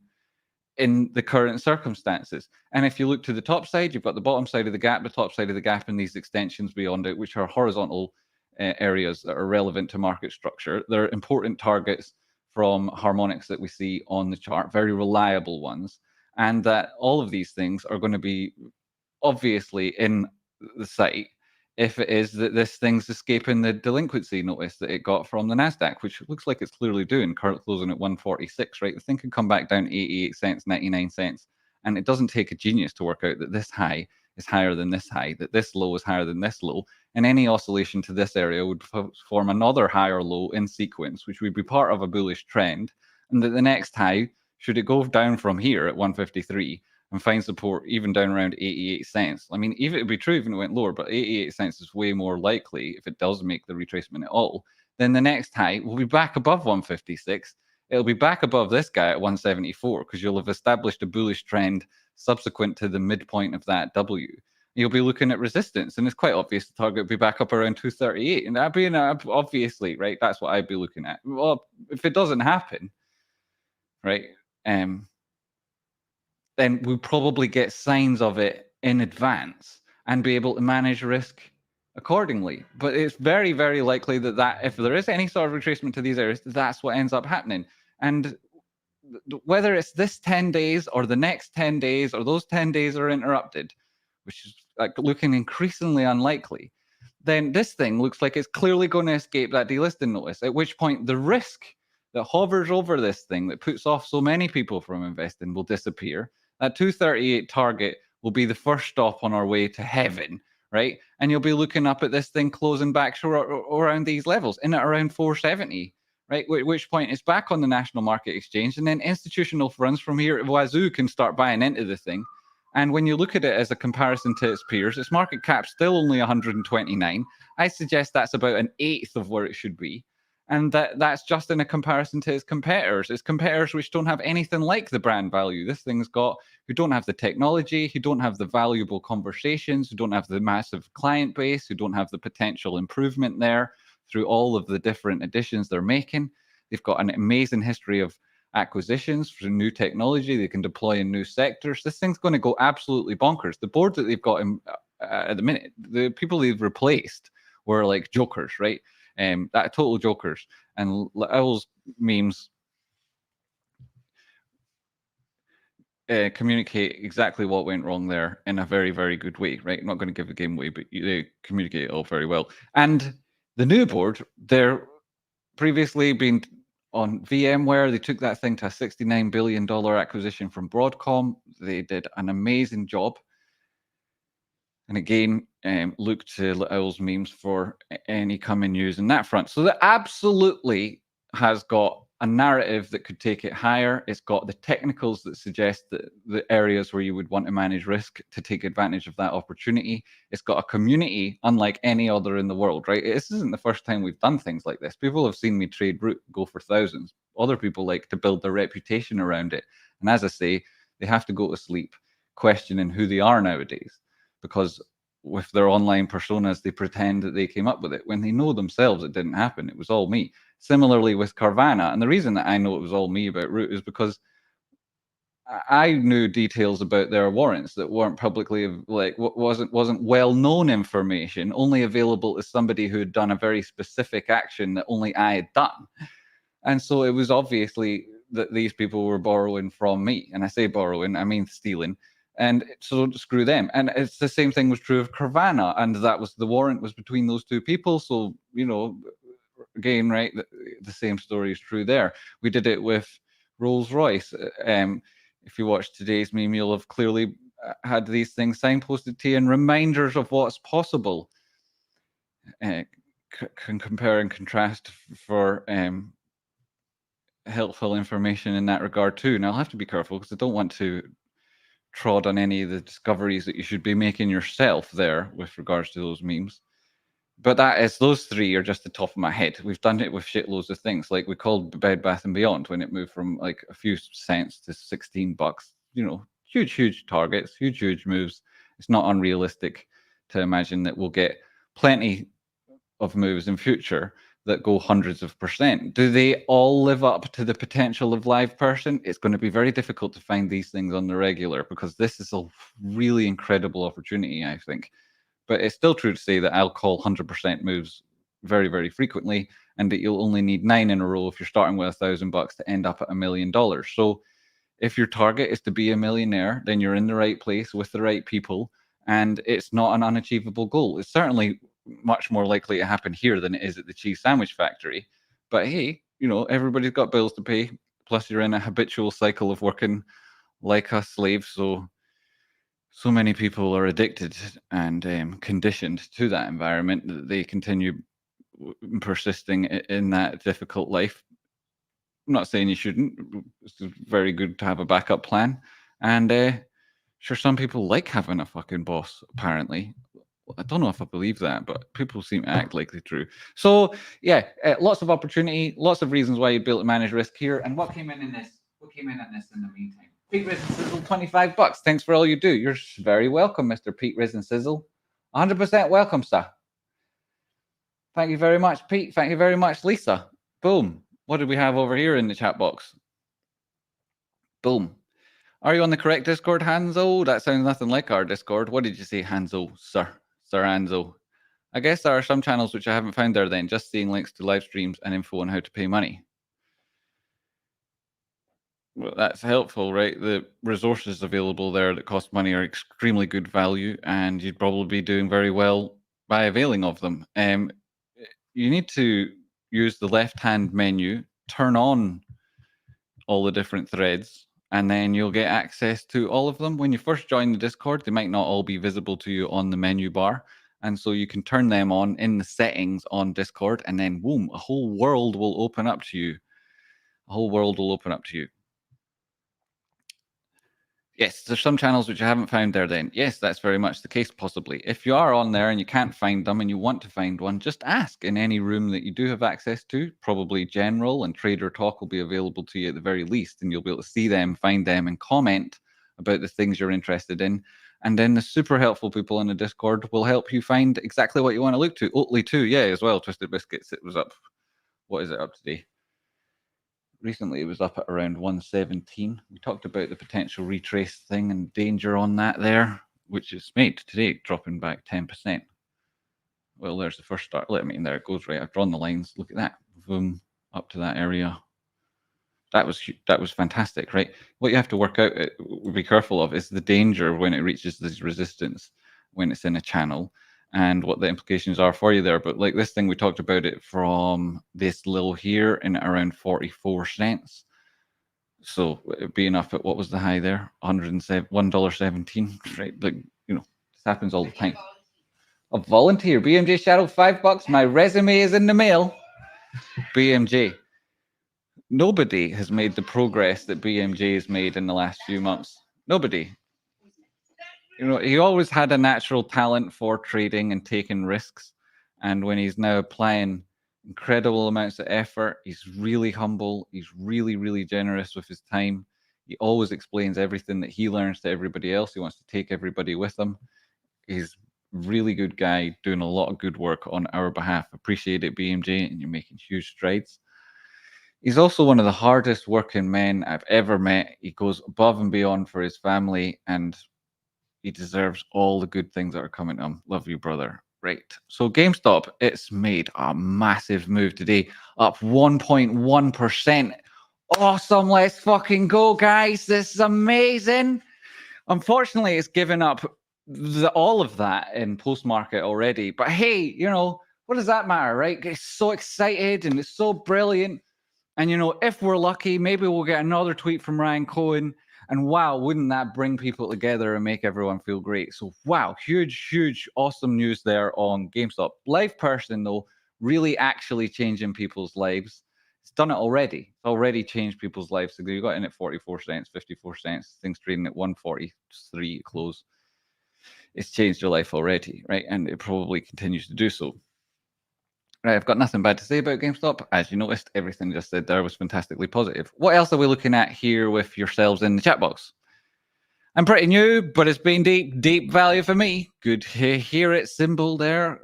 in the current circumstances. And if you look to the top side, you've got the bottom side of the gap, the top side of the gap, and these extensions beyond it, which are horizontal areas that are relevant to market structure. They're important targets from harmonics that we see on the chart, very reliable ones. And that all of these things are going to be obviously in the site if it is that this thing's escaping the delinquency notice that it got from the NASDAQ, which looks like it's clearly doing, current closing at 146, right? The thing can come back down 88 cents, 99 cents. And it doesn't take a genius to work out that this high is higher than this high, that this low is higher than this low. And any oscillation to this area would form another higher low in sequence, which would be part of a bullish trend. And that the next high, should it go down from here at 153, and find support even down around 88 cents. I mean, even it would be true even if it went lower, but 88 cents is way more likely if it does make the retracement at all. Then the next high will be back above 156. It'll be back above this guy at 174 because you'll have established a bullish trend subsequent to the midpoint of that W. You'll be looking at resistance, and it's quite obvious the target will be back up around 238. And that'd be obviously, right? That's what I'd be looking at. Well, if it doesn't happen, right? Then we'll probably get signs of it in advance and be able to manage risk accordingly. But it's very, very likely that if there is any sort of retracement to these areas, that's what ends up happening. And whether it's this 10 days or the next 10 days or those 10 days are interrupted, which is like looking increasingly unlikely, then this thing looks like it's clearly going to escape that delisting notice, at which point the risk that hovers over this thing that puts off so many people from investing will disappear. That 238 target will be the first stop on our way to heaven, right? And you'll be looking up at this thing closing back around these levels, in at around 470, right? At which point it's back on the national market exchange, and then institutional funds from here at Wazoo can start buying into the thing. And when you look at it as a comparison to its peers, its market cap's still only 129. I suggest that's about an eighth of where it should be. And that's just in a comparison to its competitors. Its competitors which don't have anything like the brand value this thing's got, who don't have the technology, who don't have the valuable conversations, who don't have the massive client base, who don't have the potential improvement there through all of the different additions they're making. They've got an amazing history of acquisitions for new technology they can deploy in new sectors. This thing's going to go absolutely bonkers. The board that they've got at the minute, the people they've replaced were like jokers, right? That total jokers. And Owl's memes communicate exactly what went wrong there in a very, very good way, right? I'm not going to give the game away, but they communicate it all very well. And the new board, they're previously been on VMware. They took that thing to a $69 billion acquisition from Broadcom. They did an amazing job. And again, look to Owl's memes for any coming news in that front. So that absolutely has got a narrative that could take it higher. It's got the technicals that suggest that the areas where you would want to manage risk to take advantage of that opportunity. It's got a community unlike any other in the world, right? This isn't the first time we've done things like this. People have seen me trade root go for thousands. Other people like to build their reputation around it. And as I say, they have to go to sleep questioning who they are nowadays, because with their online personas, they pretend that they came up with it when they know themselves it didn't happen. It was all me. Similarly with Carvana. And the reason that I know it was all me about Root is because I knew details about their warrants that weren't publicly, like, wasn't well-known information, only available to somebody who had done a very specific action that only I had done. And so it was obviously that these people were borrowing from me. And I say borrowing, I mean stealing. And so screw them. And it's the same thing was true of Carvana, and that was the warrant was between those two people. So, you know, again, right, the same story is true there. We did it with Rolls Royce. If you watch today's meme, you'll have clearly had these things signposted to you and reminders of what's possible. Can compare and contrast for helpful information in that regard too. Now I'll have to be careful because I don't want to trod on any of the discoveries that you should be making yourself there with regards to those memes. But that is, those three are just the top of my head. We've done it with shitloads of things. Like we called Bed Bath and Beyond when it moved from like a few cents to $16. You know, huge targets, huge moves. It's not unrealistic to imagine that we'll get plenty of moves in future that go hundreds of percent. Do they all live up to the potential of LivePerson? It's going to be very difficult to find these things on the regular because this is a really incredible opportunity, I think. But it's still true to say that I'll call 100% moves very frequently, and that you'll only need 9 in a row if you're starting with $1,000 to end up at $1 million. So if your target is to be a millionaire, then you're in the right place with the right people, and it's not an unachievable goal. It's certainly much more likely to happen here than it is at the cheese sandwich factory. But hey, you know, everybody's got bills to pay. Plus, you're in a habitual cycle of working like a slave. So many people are addicted and conditioned to that environment that they continue persisting in that difficult life. I'm not saying you shouldn't. It's very good to have a backup plan. And sure, some people like having a fucking boss, apparently. I don't know if I believe that, but people seem to act like they do. So, yeah, lots of opportunity, lots of reasons why you'd be able to manage risk here. And what came in this? What came in this in the meantime? Pete Riz and Sizzle, $25. Thanks for all you do. You're very welcome, Mr. Pete Riz and Sizzle. 100% welcome, sir. Thank you very much, Pete. Thank you very much, Lisa. Boom. What did we have over here in the chat box? Boom. Are you on the correct Discord, Hanzo? That sounds nothing like our Discord. What did you say, Hanzo, sir? Sir Hanzo. I guess there are some channels which I haven't found there then, just seeing links to live streams and info on how to pay money. Well, that's helpful, right? The resources available there that cost money are extremely good value, and you'd probably be doing very well by availing of them. You need to use the left-hand menu, turn on all the different threads, and then you'll get access to all of them. When you first join the Discord, they might not all be visible to you on the menu bar. And so you can turn them on in the settings on Discord, and then boom, a whole world will open up to you. A whole world will open up to you. Yes, there's some channels which I haven't found there then. Yes, that's very much the case, possibly. If you are on there and you can't find them and you want to find one, just ask in any room that you do have access to. Probably General and Trader Talk will be available to you at the very least, and you'll be able to see them, find them, and comment about the things you're interested in. And then the super helpful people in the Discord will help you find exactly what you want to look to. Oatly too, yeah, as well. Twisted Biscuits, it was up. What is it up today? Recently it was up at around 117. We talked about the potential retrace thing and danger on that there, which is made today, dropping back 10%. Well, there's the first start. Let me in there. It goes right. I've drawn the lines. Look at that. Boom, up to that area. That was fantastic, right? What you have to work out, be careful of, is the danger when it reaches this resistance when it's in a channel, and what the implications are for you there. But like this thing, we talked about it from this low here in around 44 cents. So it'd be enough at, what was the high there? $1.17, right? Like, you know, this happens all the time. A volunteer, BMJ Shadow, $5. My resume is in the mail. BMJ. Nobody has made the progress that BMJ has made in the last few months. Nobody. You know, he always had a natural talent for trading and taking risks. And when he's now applying incredible amounts of effort, he's really humble. He's really generous with his time. He always explains everything that he learns to everybody else. He wants to take everybody with him. He's a really good guy doing a lot of good work on our behalf. Appreciate it, BMJ, and you're making huge strides. He's also one of the hardest working men I've ever met. He goes above and beyond for his family, and he deserves all the good things that are coming to him. Love you, brother. Right. So GameStop, it's made a massive move today, up 1.1% Awesome. Let's fucking go, guys. This is amazing. Unfortunately, it's given up all of that in post market already. But hey, you know, what does that matter, right? It's so excited and it's so brilliant. And, you know, if we're lucky, maybe we'll get another tweet from Ryan Cohen. And wow, wouldn't that bring people together and make everyone feel great? So, wow, huge, awesome news there on GameStop. LivePerson, though, really actually changing people's lives. It's done it already. It's already changed people's lives. So you got in at 44 cents, 54 cents, things trading at 143 at close. It's changed your life already, right? And it probably continues to do so. Right, I've got nothing bad to say about GameStop. As you noticed, everything just said there was fantastically positive. What else are we looking at here with yourselves in the chat box? I'm pretty new, but it's been deep value for me. Good to hear it. Symbol there.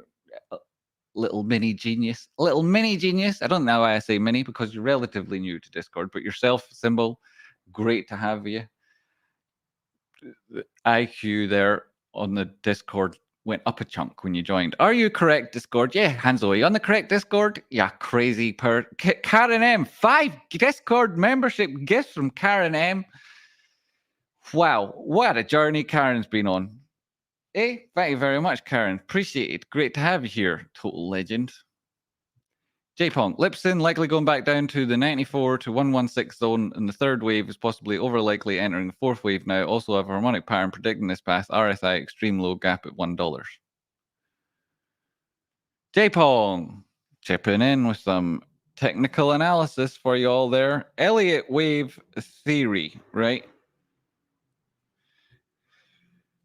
Little mini genius. I don't know why I say mini, because you're relatively new to Discord, but yourself, Symbol, great to have you. The IQ there on the Discord went up a chunk when you joined. Are you correct, Discord? Yeah, Hanzo, are you on the correct Discord? Yeah, crazy Karen M, 5 Discord membership gifts from Karen M. Wow, what a journey Karen's been on. Hey, thank you very much, Karen. Appreciate it. Great to have you here, total legend. J-Pong, Lipson likely going back down to the 94 to 116 zone, and the third wave is possibly over likely entering the fourth wave now. Also have a harmonic pattern predicting this past RSI extreme low gap at $1. J-Pong, chipping in with some technical analysis for you all there. Elliott wave theory, right?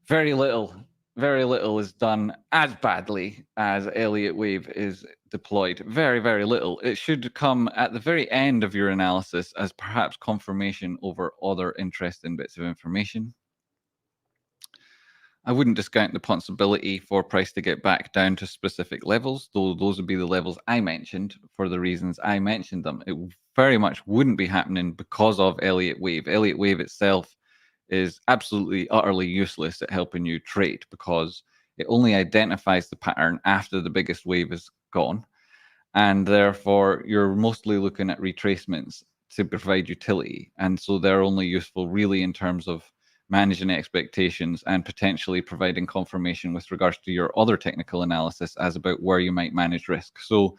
Very little is done as badly as Elliott wave is deployed. Very little. It should come at the very end of your analysis as perhaps confirmation over other interesting bits of information. I wouldn't discount the possibility for price to get back down to specific levels, though those would be the levels I mentioned for the reasons I mentioned them. It very much wouldn't be happening because of Elliott wave. Elliott wave itself is absolutely, utterly useless at helping you trade because it only identifies the pattern after the biggest wave is gone. And therefore, you're mostly looking at retracements to provide utility. And so they're only useful really in terms of managing expectations and potentially providing confirmation with regards to your other technical analysis as about where you might manage risk. So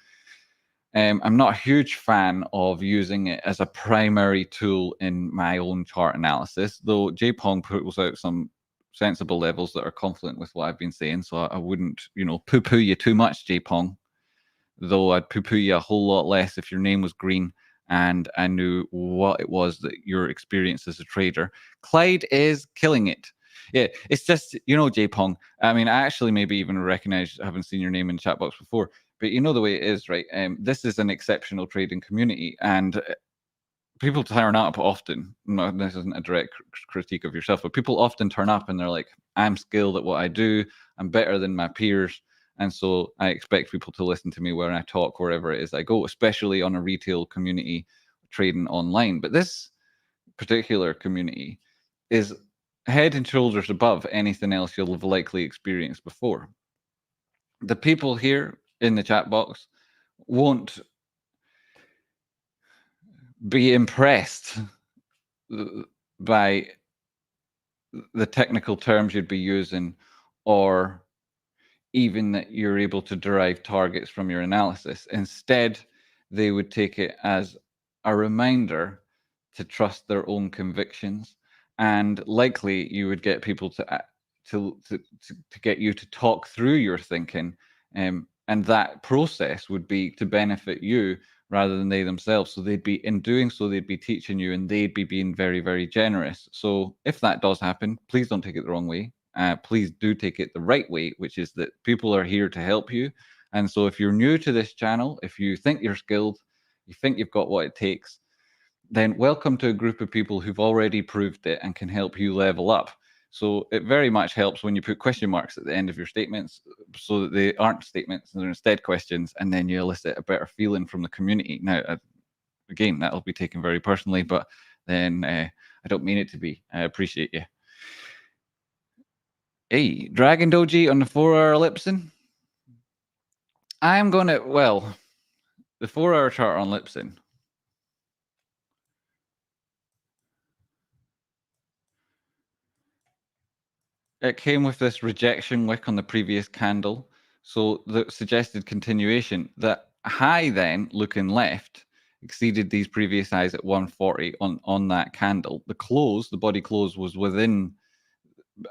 I'm not a huge fan of using it as a primary tool in my own chart analysis, though J-Pong puts out some sensible levels that are confluent with what I've been saying. So I wouldn't, poo-poo you too much, J-Pong, though I'd poo-poo you a whole lot less if your name was green and I knew what it was that your experience as a trader. Clyde is killing it. Yeah, it's just, J-Pong, I mean, I actually maybe even recognize, I haven't seen your name in the chat box before, but you know the way it is, right? This is an exceptional trading community, and people turn up often. No, this isn't a direct critique of yourself, but people often turn up and they're like, I'm skilled at what I do. I'm better than my peers. And so I expect people to listen to me when I talk, wherever it is I go, especially on a retail community trading online. But this particular community is head and shoulders above anything else you'll have likely experienced before. The people here in the chat box won't be impressed by the technical terms you'd be using, or even that you're able to derive targets from your analysis. Instead, they would take it as a reminder to trust their own convictions, and likely you would get people to get you to talk through your thinking, and that process would be to benefit you rather than they themselves. So they'd be, in doing so, they'd be teaching you, and they'd be being very generous. So if that does happen, please don't take it the wrong way. Please do take it the right way, which is that people are here to help you. And so if you're new to this channel, if you think you're skilled, you think you've got what it takes, then welcome to a group of people who've already proved it and can help you level up. So it very much helps when you put question marks at the end of your statements so that they aren't statements and they're instead questions, and then you elicit a better feeling from the community. Now, again, that'll be taken very personally, but then I don't mean it to be. I appreciate you. Hey, Dragon Doji on the 4-hour Lipson. I'm going to, the 4-hour chart on Lipson It came with this rejection wick on the previous candle. So the suggested continuation. The high then, looking left, exceeded these previous highs at 140 on that candle. The close, the body close, was within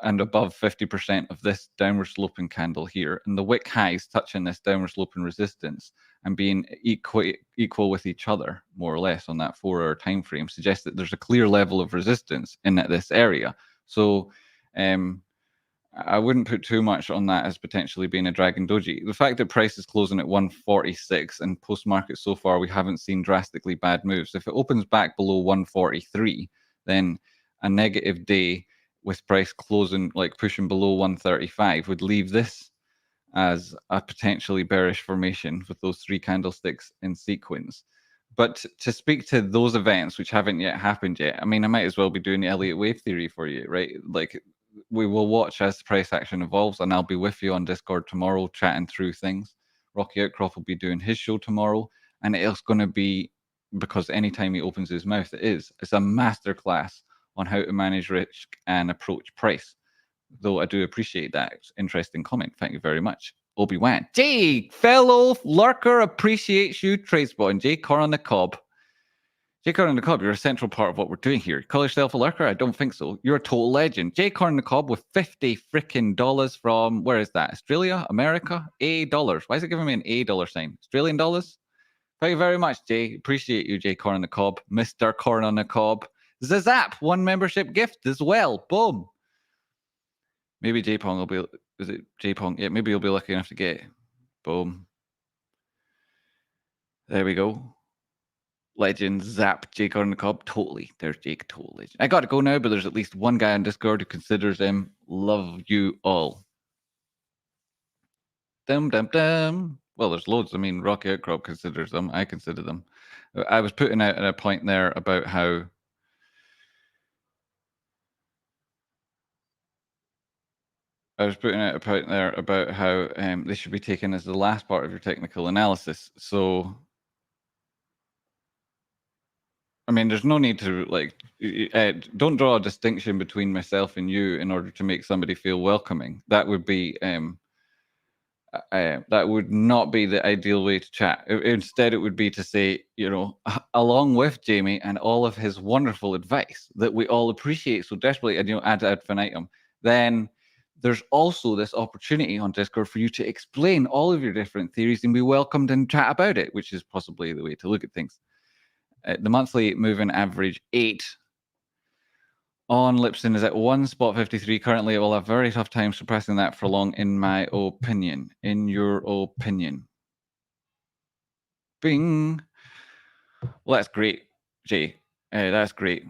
and above 50% of this downward sloping candle here. And the wick highs touching this downward sloping resistance and being equal with each other, more or less, on that 4-hour time frame suggests that there's a clear level of resistance in this area. So I wouldn't put too much on that as potentially being a dragon doji. The fact that price is closing at 146 and post-market so far we haven't seen drastically bad moves. If it opens back below 143, then a negative day with price closing, like pushing below 135, would leave this as a potentially bearish formation with those 3 candlesticks in sequence. But to speak to those events which haven't yet happened yet, I mean, I might as well be doing the Elliott wave theory for you, right? Like, we will watch as price action evolves, and I'll be with you on Discord tomorrow chatting through things. Rocky Outcroft will be doing his show tomorrow, and it's going to be, because anytime he opens his mouth, it's a masterclass on how to manage risk and approach price. Though I do appreciate that interesting comment. Thank you very much. Obi-Wan. Jay, fellow lurker, appreciates you. Tradespot. Jay Car on the Cob. Jay Car on the Cob, you're a central part of what we're doing here. Call yourself a lurker? I don't think so. You're a total legend. Jay Car on the Cob with $50 freaking dollars from, where is that? Australia? America? A dollars. Why is it giving me an A dollar sign? Australian dollars? Thank you very much, Jay. Appreciate you, Jay Corn on the Cob. Mr. Corn on the Cob. Zazap, 1 membership gift as well. Boom. Maybe J-Pong will be, is it J-Pong? Yeah, maybe you'll be lucky enough to get it. Boom. There we go. Legend, Zap, Jake on the Cob. Totally. There's Jake, total legend. I got to go now, but there's at least one guy on Discord who considers him. Love you all. Dum, dum, dum. Well, there's loads. I mean, Rocky Outcrop considers them. I consider them. I was putting out a point there about how they should be taken as the last part of your technical analysis. So, I mean, there's no need to, like, don't draw a distinction between myself and you in order to make somebody feel welcoming. That would be that would not be the ideal way to chat. Instead, it would be to say, you know, along with Jamie and all of his wonderful advice that we all appreciate so desperately, and, you know, ad infinitum, then there's also this opportunity on Discord for you to explain all of your different theories and be welcomed and chat about it, which is possibly the way to look at things. The monthly moving average 8 on Lipson is at 1.53 currently. It will have a very tough time suppressing that for long, in my opinion. In your opinion. Bing. Well, that's great, Jay. That's great.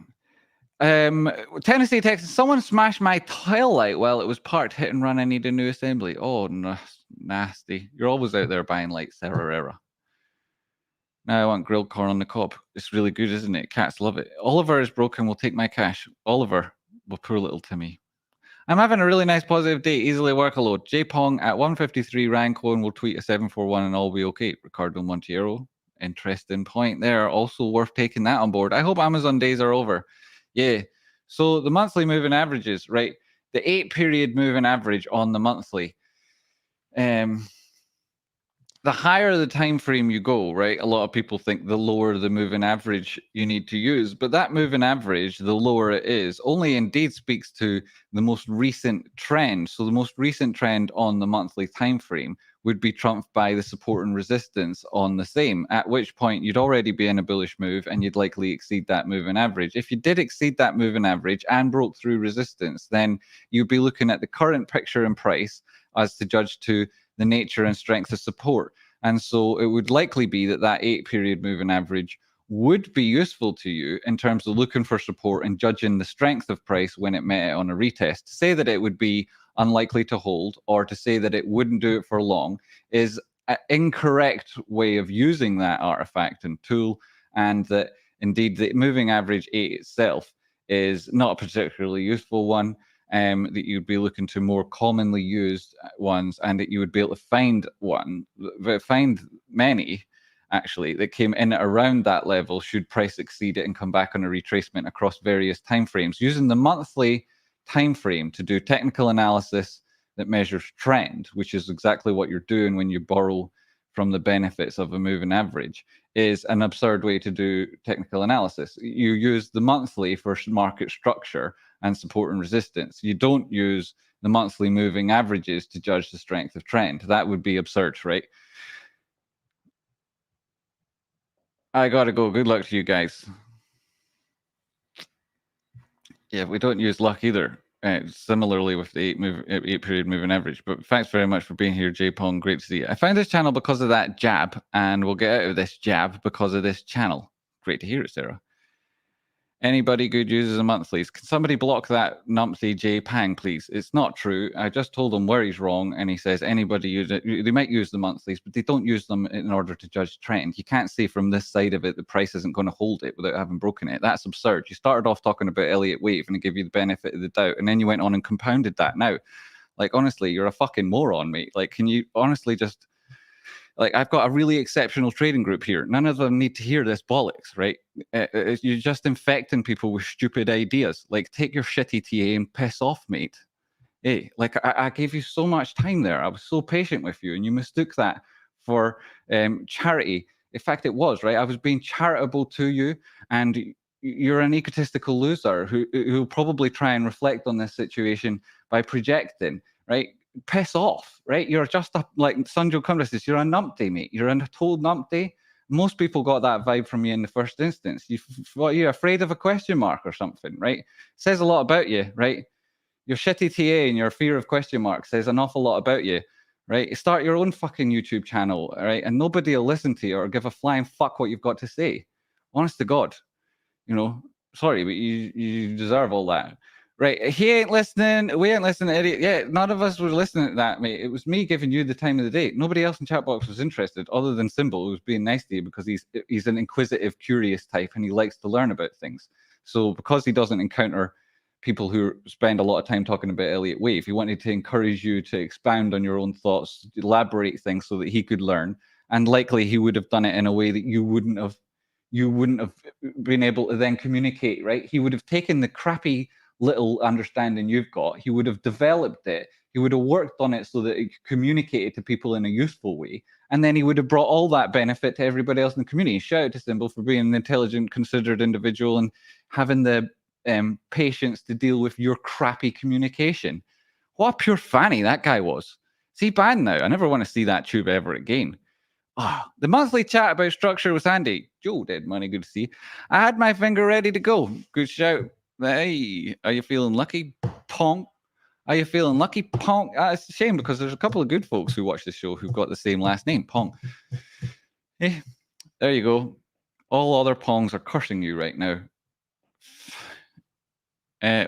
Tennessee, Texas. Someone smashed my tail light while it was parked. Hit and run. I need a new assembly. Oh, nasty. You're always out there buying lights, Sarah. Now I want grilled corn on the cob. It's really good, isn't it? Cats love it. Oliver is broken. We'll take my cash. Oliver. Well, poor little Timmy. I'm having a really nice positive day. Easily work a load. J-Pong at 153. Ryan Cohen will tweet a 741 and all be okay. Ricardo Montiero. Interesting point there. Also worth taking that on board. I hope Amazon days are over. Yeah. So the monthly moving averages, right? The 8-period moving average on the monthly. The higher the time frame you go, right? A lot of people think the lower the moving average you need to use, but that moving average, the lower it is, only indeed speaks to the most recent trend. So the most recent trend on the monthly time frame would be trumped by the support and resistance on the same, at which point you'd already be in a bullish move and you'd likely exceed that moving average. If you did exceed that moving average and broke through resistance, then you'd be looking at the current picture and price as to judge to the nature and strength of support. And so it would likely be that 8-period moving average would be useful to you in terms of looking for support and judging the strength of price when it met it on a retest. To say that it would be unlikely to hold or to say that it wouldn't do it for long is an incorrect way of using that artifact and tool, and that indeed the moving average 8 itself is not a particularly useful one. That you'd be looking to more commonly used ones, and that you would be able to find many actually that came in around that level should price exceed it and come back on a retracement across various timeframes. Using the monthly time frame to do technical analysis that measures trend, which is exactly what you're doing when you borrow from the benefits of a moving average, is an absurd way to do technical analysis. You use the monthly for market structure and support and resistance. You don't use the monthly moving averages to judge the strength of trend. That would be absurd, right? I gotta go. Good luck to you guys. Yeah, we don't use luck either. Similarly with the 8-period moving average. But thanks very much for being here, J-Pong. Great to see you. I found this channel because of that jab, and we'll get out of this jab because of this channel. Great to hear it, Sarah. Anybody good uses a monthlies? Can somebody block that numpty J Pang, please? It's not true. I just told him where he's wrong, and he says anybody use it. They might use the monthlies, but they don't use them in order to judge trend. You can't say from this side of it the price isn't going to hold it without having broken it. That's absurd. You started off talking about Elliott Wave and I give you the benefit of the doubt, and then you went on and compounded that. Now, like honestly, you're a fucking moron, mate. Like, can you honestly just like I've got a really exceptional trading group here. None of them need to hear this bollocks, right? You're just infecting people with stupid ideas. Like, take your shitty TA and piss off, mate. Hey, like I gave you so much time there. I was so patient with you, and you mistook that for charity. In fact, it was, right? I was being charitable to you, and you're an egotistical loser who'll probably try and reflect on this situation by projecting, right? Piss off, right? You're just a, like Sunjo Cumber says, you're a numpty, mate. You're a total numpty. Most people got that vibe from you in the first instance. You're afraid of a question mark or something, right? Says a lot about you, right? Your shitty TA and your fear of question marks says an awful lot about you, right? Start your own fucking YouTube channel, right? And nobody will listen to you or give a flying fuck what you've got to say. Honest to God, you know, sorry, but you deserve all that. Right, he ain't listening. We ain't listening, idiot. Yeah, none of us were listening to that, mate. It was me giving you the time of the day. Nobody else in chat box was interested, other than Symbol, who was being nice to you because he's an inquisitive, curious type, and he likes to learn about things. So because he doesn't encounter people who spend a lot of time talking about Elliott Wave, he wanted to encourage you to expound on your own thoughts, elaborate things so that he could learn. And likely he would have done it in a way that you wouldn't have been able to then communicate, right? He would have taken the crappy little understanding you've got, he would have developed it, he would have worked on it so that it could communicate it to people in a useful way, and then he would have brought all that benefit to everybody else in the community. Shout out to Symbol for being an intelligent, considered individual and having the patience to deal with your crappy communication. What a pure fanny that guy was. Is he banned now? I never want to see that tube ever again. Oh, the monthly chat about structure with Andy. Joe did money, good to see. I had my finger ready to go. Good shout. Hey, are you feeling lucky, Pong? Are you feeling lucky, Pong? It's a shame because there's a couple of good folks who watch the show who've got the same last name, Pong. Hey, there you go. All other Pongs are cursing you right now.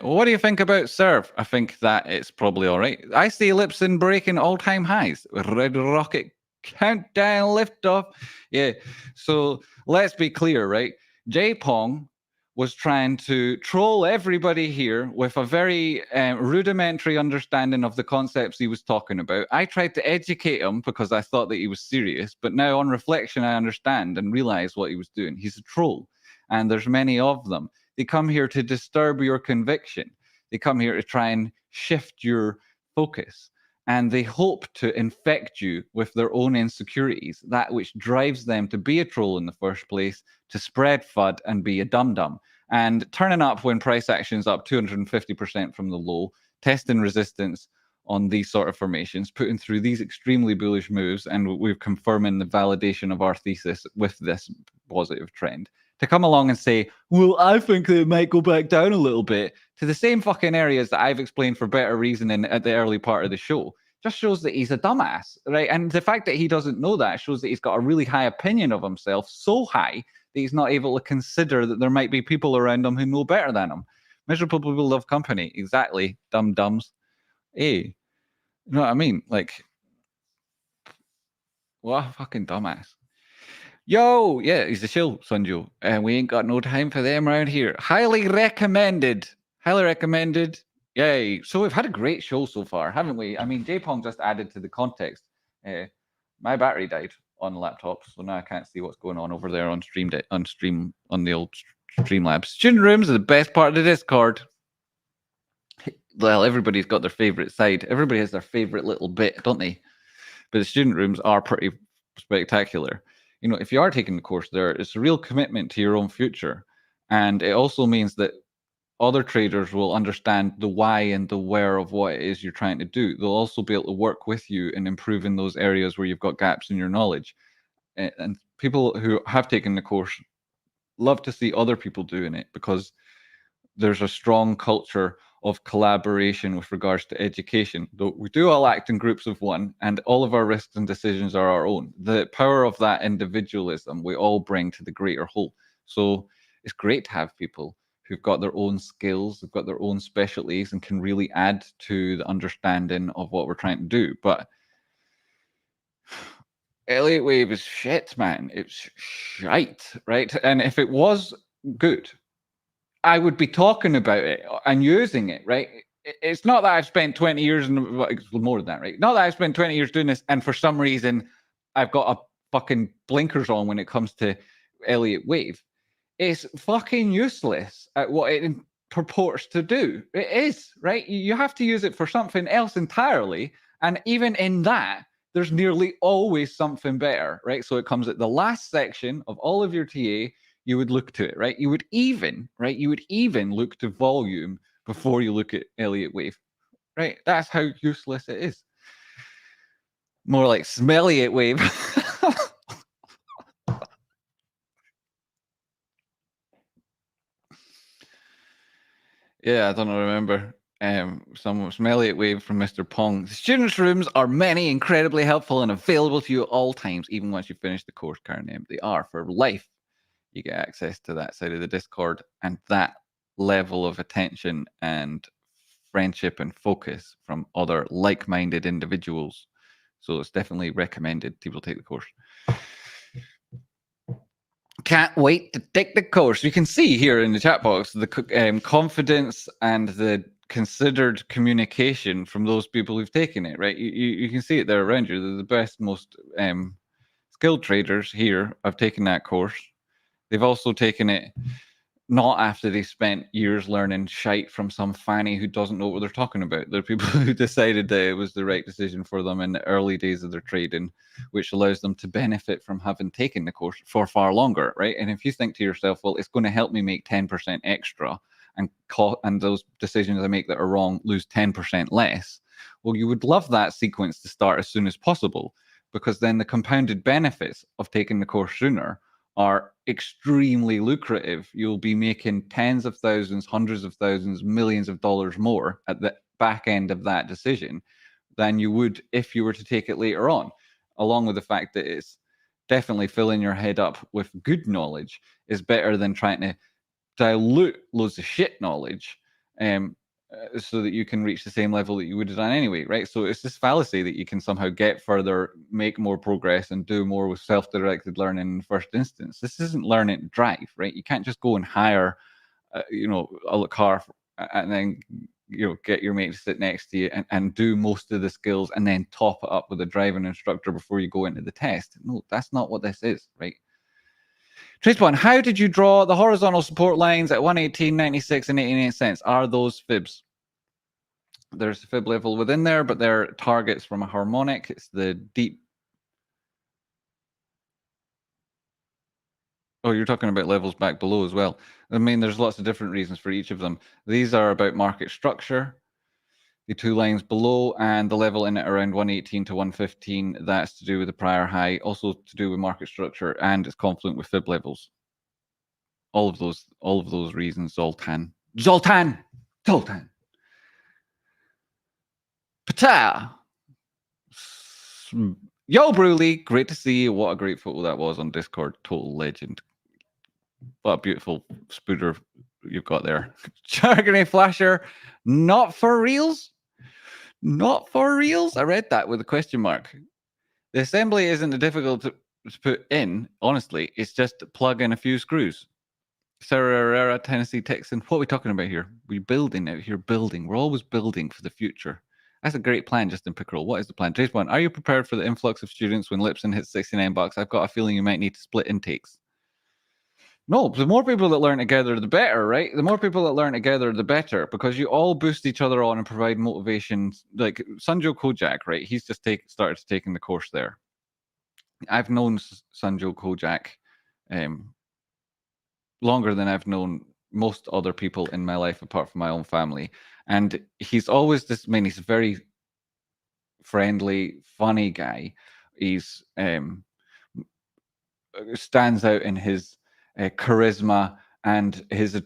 What do you think about Serve? I think that it's probably all right. I see Lipson breaking all-time highs. Red Rocket countdown liftoff. Yeah. So let's be clear, right? J-Pong was trying to troll everybody here with a very rudimentary understanding of the concepts he was talking about. I tried to educate him because I thought that he was serious, but now on reflection, I understand and realize what he was doing. He's a troll, and there's many of them. They come here to disturb your conviction. They come here to try and shift your focus. And they hope to infect you with their own insecurities, that which drives them to be a troll in the first place, to spread FUD and be a dum-dum. And turning up when price action's up 250% from the low, testing resistance on these sort of formations, putting through these extremely bullish moves, and we're confirming the validation of our thesis with this positive trend. To come along and say, well, I think that it might go back down a little bit to the same fucking areas that I've explained for better reasoning at the early part of the show, just shows that he's a dumbass, right? And the fact that he doesn't know that shows that he's got a really high opinion of himself, so high that he's not able to consider that there might be people around him who know better than him. Miserable people love company. Exactly, dum-dums. Hey, you know what I mean? Like, what a fucking dumbass. Yo, yeah, he's a chill, Sunjo. And we ain't got no time for them around here. Highly recommended. Highly recommended. Yay. So we've had a great show so far, haven't we? I mean, J-Pong just added to the context. My battery died on the laptop, so now I can't see what's going on over there on on the old Streamlabs. Student rooms are the best part of the Discord. Well, everybody's got their favorite side. Everybody has their favorite little bit, don't they? But the student rooms are pretty spectacular. You know, if you are taking the course there, it's a real commitment to your own future. And it also means that other traders will understand the why and the where of what it is you're trying to do. They'll also be able to work with you in improving those areas where you've got gaps in your knowledge. And people who have taken the course love to see other people doing it because there's a strong culture of collaboration with regards to education. Though we do all act in groups of one, and all of our risks and decisions are our own. The power of that individualism we all bring to the greater whole. So it's great to have people who've got their own skills, they've got their own specialties, and can really add to the understanding of what we're trying to do. But Elliott Wave is shit, man. It's shite, right? And if it was good, I would be talking about it and using it, right? It's not that I've spent 20 years and more than that, right? Not that I've spent 20 years doing this and for some reason I've got a fucking blinkers on when it comes to Elliott Wave. It's fucking useless at what it purports to do. It is, right? You have to use it for something else entirely. And even in that, there's nearly always something better, right? So it comes at the last section of all of your TA. You would look to it, right? You would even look to volume before you look at Elliott Wave, right? That's how useless it is. More like smelly it wave. Yeah, I don't remember. Some smelly it wave from Mr. Pong. The students' rooms are many, incredibly helpful, and available to you at all times, even once you finish the course. Currently, they are for life. You get access to that side of the Discord and that level of attention and friendship and focus from other like-minded individuals. So it's definitely recommended people take the course. Can't wait to take the course. You can see here in the chat box the confidence and the considered communication from those people who've taken it, right? You can see it there around you. They're the best, most skilled traders here have taken that course. They've also taken it not after they spent years learning shite from some fanny who doesn't know what they're talking about. They're people who decided that it was the right decision for them in the early days of their trading, which allows them to benefit from having taken the course for far longer, right? And if you think to yourself, well, it's going to help me make 10% extra and those decisions I make that are wrong lose 10% less, well, you would love that sequence to start as soon as possible, because then the compounded benefits of taking the course sooner are extremely lucrative. You'll be making tens of thousands, hundreds of thousands, millions of dollars more at the back end of that decision than you would if you were to take it later on, along with the fact that it's definitely filling your head up with good knowledge is better than trying to dilute loads of shit knowledge so that you can reach the same level that you would have done anyway, right? So it's this fallacy that you can somehow get further, make more progress, and do more with self-directed learning in the first instance. This isn't learning to drive, right? You can't just go and hire, a car and then get your mate to sit next to you and do most of the skills and then top it up with a driving instructor before you go into the test. No, that's not what this is, right? Traceborn, how did you draw the horizontal support lines at 118.96 and 88 cents? Are those fibs? There's a fib level within there, but they're targets from a harmonic. It's the deep. Oh, you're talking about levels back below as well. I mean, there's lots of different reasons for each of them. These are about market structure. The two lines below and the level in it around 118 to 115, that's to do with the prior high, also to do with market structure, and it's confluent with fib levels. All of those reasons, Zoltan. Pata. Yo, Bruley, great to see you. What a great photo that was on Discord. Total legend. What a beautiful spooter you've got there. Jargony Flasher, not for reals? Not for reals? I read that with a question mark. The assembly isn't difficult to put in, honestly. It's just plug in a few screws. Sarah, Tennessee, Texan. What are we talking about here? We're building out here, building. We're always building for the future. That's a great plan, Justin Pickerel. What is the plan? Trace one, are you prepared for the influx of students when LPSN hits $69? I've got a feeling you might need to split intakes. No, the more people that learn together, the better, right? The more people that learn together, the better, because you all boost each other on and provide motivation. Like Sanjo Kojak, right? He's just started taking the course there. I've known Sanjo Kojak longer than I've known most other people in my life, apart from my own family. And he's always this. I mean, he's a very friendly, funny guy. He's stands out in his charisma and his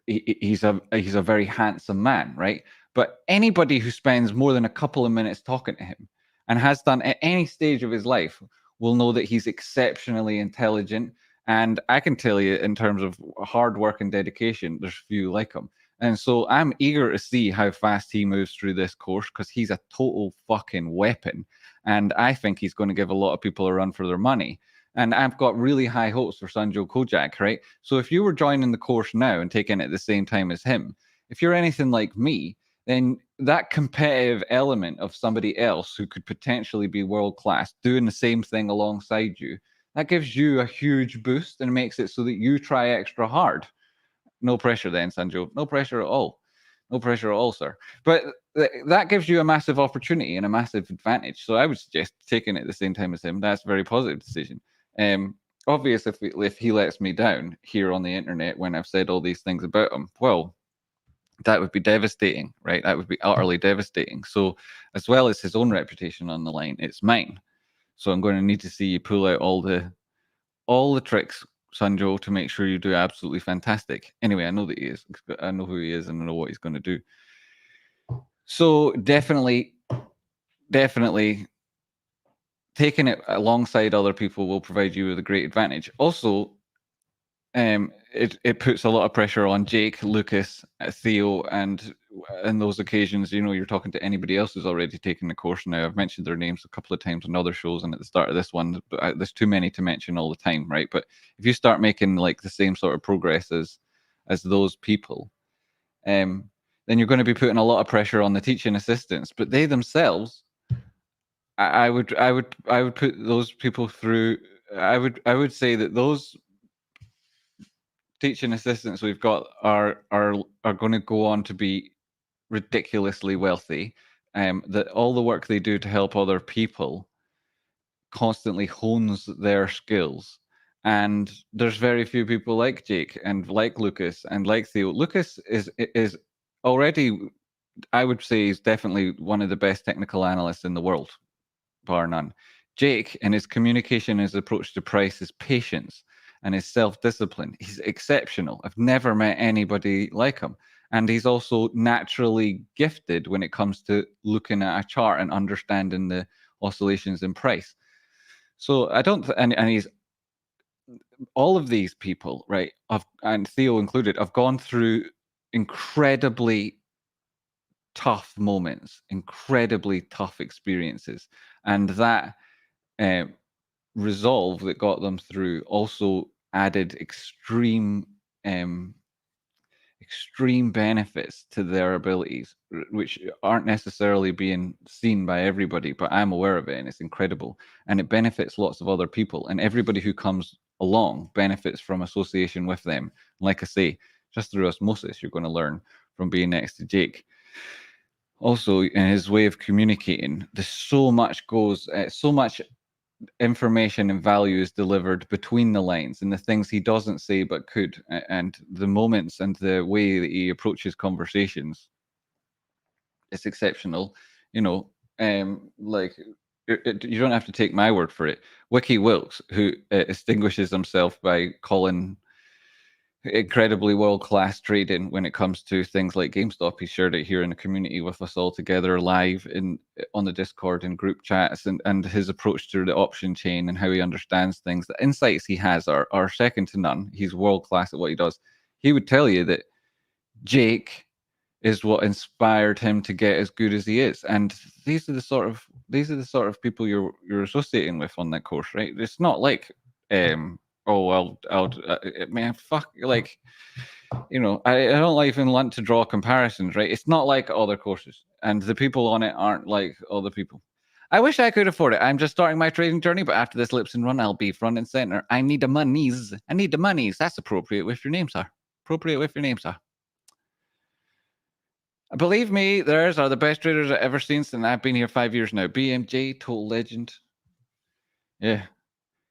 he's a very handsome man, right? But anybody who spends more than a couple of minutes talking to him and has done at any stage of his life will know that he's exceptionally intelligent. And I can tell you, in terms of hard work and dedication, there's few like him. And so I'm eager to see how fast he moves through this course, because he's a total fucking weapon. And I think he's going to give a lot of people a run for their money. And I've got really high hopes for Sanjo Kojak, right? So if you were joining the course now and taking it at the same time as him, if you're anything like me, then that competitive element of somebody else who could potentially be world class doing the same thing alongside you, that gives you a huge boost and makes it so that you try extra hard. No pressure then, Sanjo. No pressure at all. No pressure at all, sir. But that gives you a massive opportunity and a massive advantage. So I would suggest taking it at the same time as him. That's a very positive decision. Obvious, if he lets me down here on the internet when I've said all these things about him, well, that would be devastating, right? That would be utterly devastating. So, as well as his own reputation on the line, it's mine. So I'm going to need to see you pull out all the tricks, Sanjo, to make sure you do absolutely fantastic. Anyway, I know that he is. I know who he is, and I know what he's going to do. So definitely taking it alongside other people will provide you with a great advantage. Also, it puts a lot of pressure on Jake, Lucas, Theo, and those occasions, you're talking to anybody else who's already taken the course. Now, I've mentioned their names a couple of times on other shows and at the start of this one, but there's too many to mention all the time, right? But if you start making like the same sort of progress as those people, then you're going to be putting a lot of pressure on the teaching assistants, but they themselves, I would put those people through. I would say that those teaching assistants we've got are going to go on to be ridiculously wealthy. That all the work they do to help other people constantly hones their skills. And there's very few people like Jake and like Lucas and like Theo. Lucas is already, I would say, is definitely one of the best technical analysts in the world, bar none. Jake, in his communication, his approach to price, his patience, and his self-discipline, he's exceptional. I've never met anybody like him. And he's also naturally gifted when it comes to looking at a chart and understanding the oscillations in price. So I don't, and he's all of these people, right? And Theo included, have gone through incredibly tough moments, incredibly tough experiences, and that resolve that got them through also added extreme benefits to their abilities, which aren't necessarily being seen by everybody, but I'm aware of it, and it's incredible. And it benefits lots of other people, and everybody who comes along benefits from association with them. Like I say, just through osmosis, you're going to learn from being next to Jake. Also, in his way of communicating, there's so much so much information and value is delivered between the lines and the things he doesn't say but could, and the moments and the way that he approaches conversations. It's exceptional. you know like, you don't have to take my word for it. Wiki Wilkes, who distinguishes himself by calling incredibly world-class trading when it comes to things like GameStop. He shared it here in the community with us all together live on the Discord and group chats, and his approach to the option chain and how he understands things. The insights he has are second to none. He's world-class at what he does. He would tell you that Jake is what inspired him to get as good as he is. And these are the sort of people you're associating with on that course, right? It's not like oh well, man, fuck, like, I don't even want to draw comparisons, right? It's not like other courses, and the people on it aren't like other people. I wish I could afford it. I'm just starting my trading journey, but after this LPSN run, I'll be front and center. I need the monies. I need the monies. That's appropriate with your name, sir. Appropriate with your name, sir. Believe me, theirs are the best traders I've ever seen since I've been here 5 years now. BMJ, total legend. Yeah.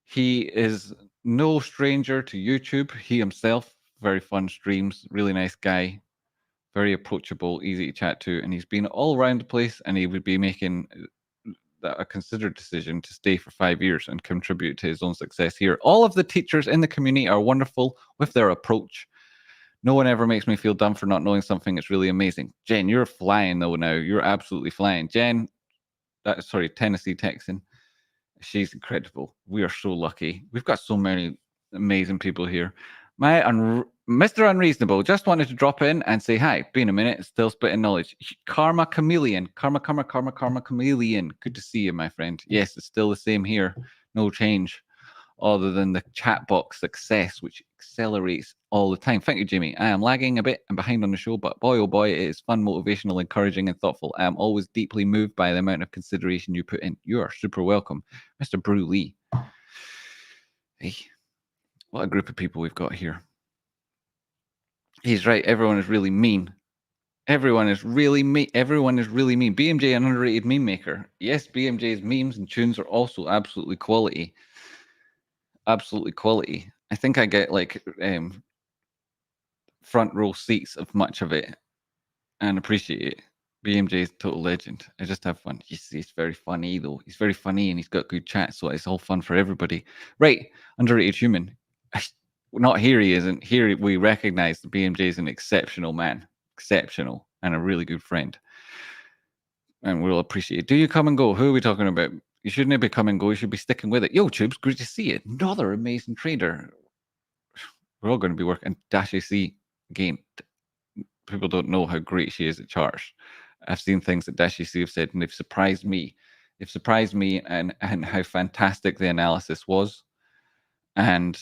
He is no stranger to YouTube. He himself, very fun streams, really nice guy, very approachable, easy to chat to, and he's been all around the place, and he would be making a considered decision to stay for 5 years and contribute to his own success here. All of the teachers in the community are wonderful with their approach. No one ever makes me feel dumb for not knowing something. It's really amazing. Jen, you're flying though now. You're absolutely flying. Jen, sorry, Tennessee Texan. She's incredible. We are so lucky. We've got so many amazing people here. Mr. Unreasonable just wanted to drop in and say hi. Been a minute, still spitting knowledge. Karma Chameleon. Karma Chameleon. Good to see you, my friend. Yes, it's still the same here. No change. Other than the chat box success, which accelerates all the time. Thank you, Jimmy. I am lagging a bit and behind on the show, but boy, oh boy, it is fun, motivational, encouraging, and thoughtful. I am always deeply moved by the amount of consideration you put in. You are super welcome, Mr. Brew Lee. Hey, what a group of people we've got here. He's right. Everyone is really mean. Everyone is really mean. Everyone is really mean. BMJ, an underrated meme maker. Yes, BMJ's memes and tunes are also absolutely quality. Absolutely quality. I think I get like front row seats of much of it and appreciate it. BMJ's total legend. I just have fun. He's very funny though. He's very funny and he's got good chat, so it's all fun for everybody. Right, underrated human. Not here he isn't. Here we recognize that BMJ is an exceptional man. Exceptional and a really good friend. And we'll appreciate it. Do you come and go? Who are we talking about? You shouldn't be come and go. You should be sticking with it. Yo, Tubes, great to see you. Another amazing trader. We're all going to be working. Dash AC, again, people don't know how great she is at charts. I've seen things that Dash AC have said, and they've surprised me. They've surprised me and how fantastic the analysis was. And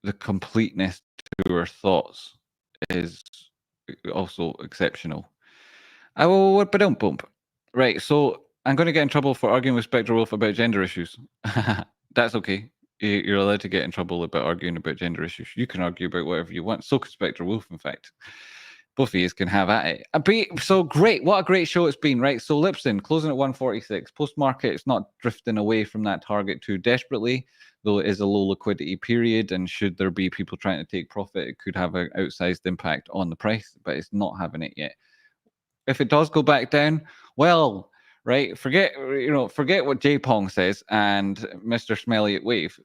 the completeness to her thoughts is also exceptional. I will whip it on bump. Right, so I'm going to get in trouble for arguing with Spectre Wolf about gender issues. That's okay. You're allowed to get in trouble about arguing about gender issues. You can argue about whatever you want. So can Spectre Wolf, in fact. Both of you can have at it. So great. What a great show it's been, right? So LPSN closing at 146. Post-market, it's not drifting away from that target too desperately, though it is a low liquidity period. And should there be people trying to take profit, it could have an outsized impact on the price, but it's not having it yet. If it does go back down, well, right, forget what J Pong says and Mr. Smelly at Wave.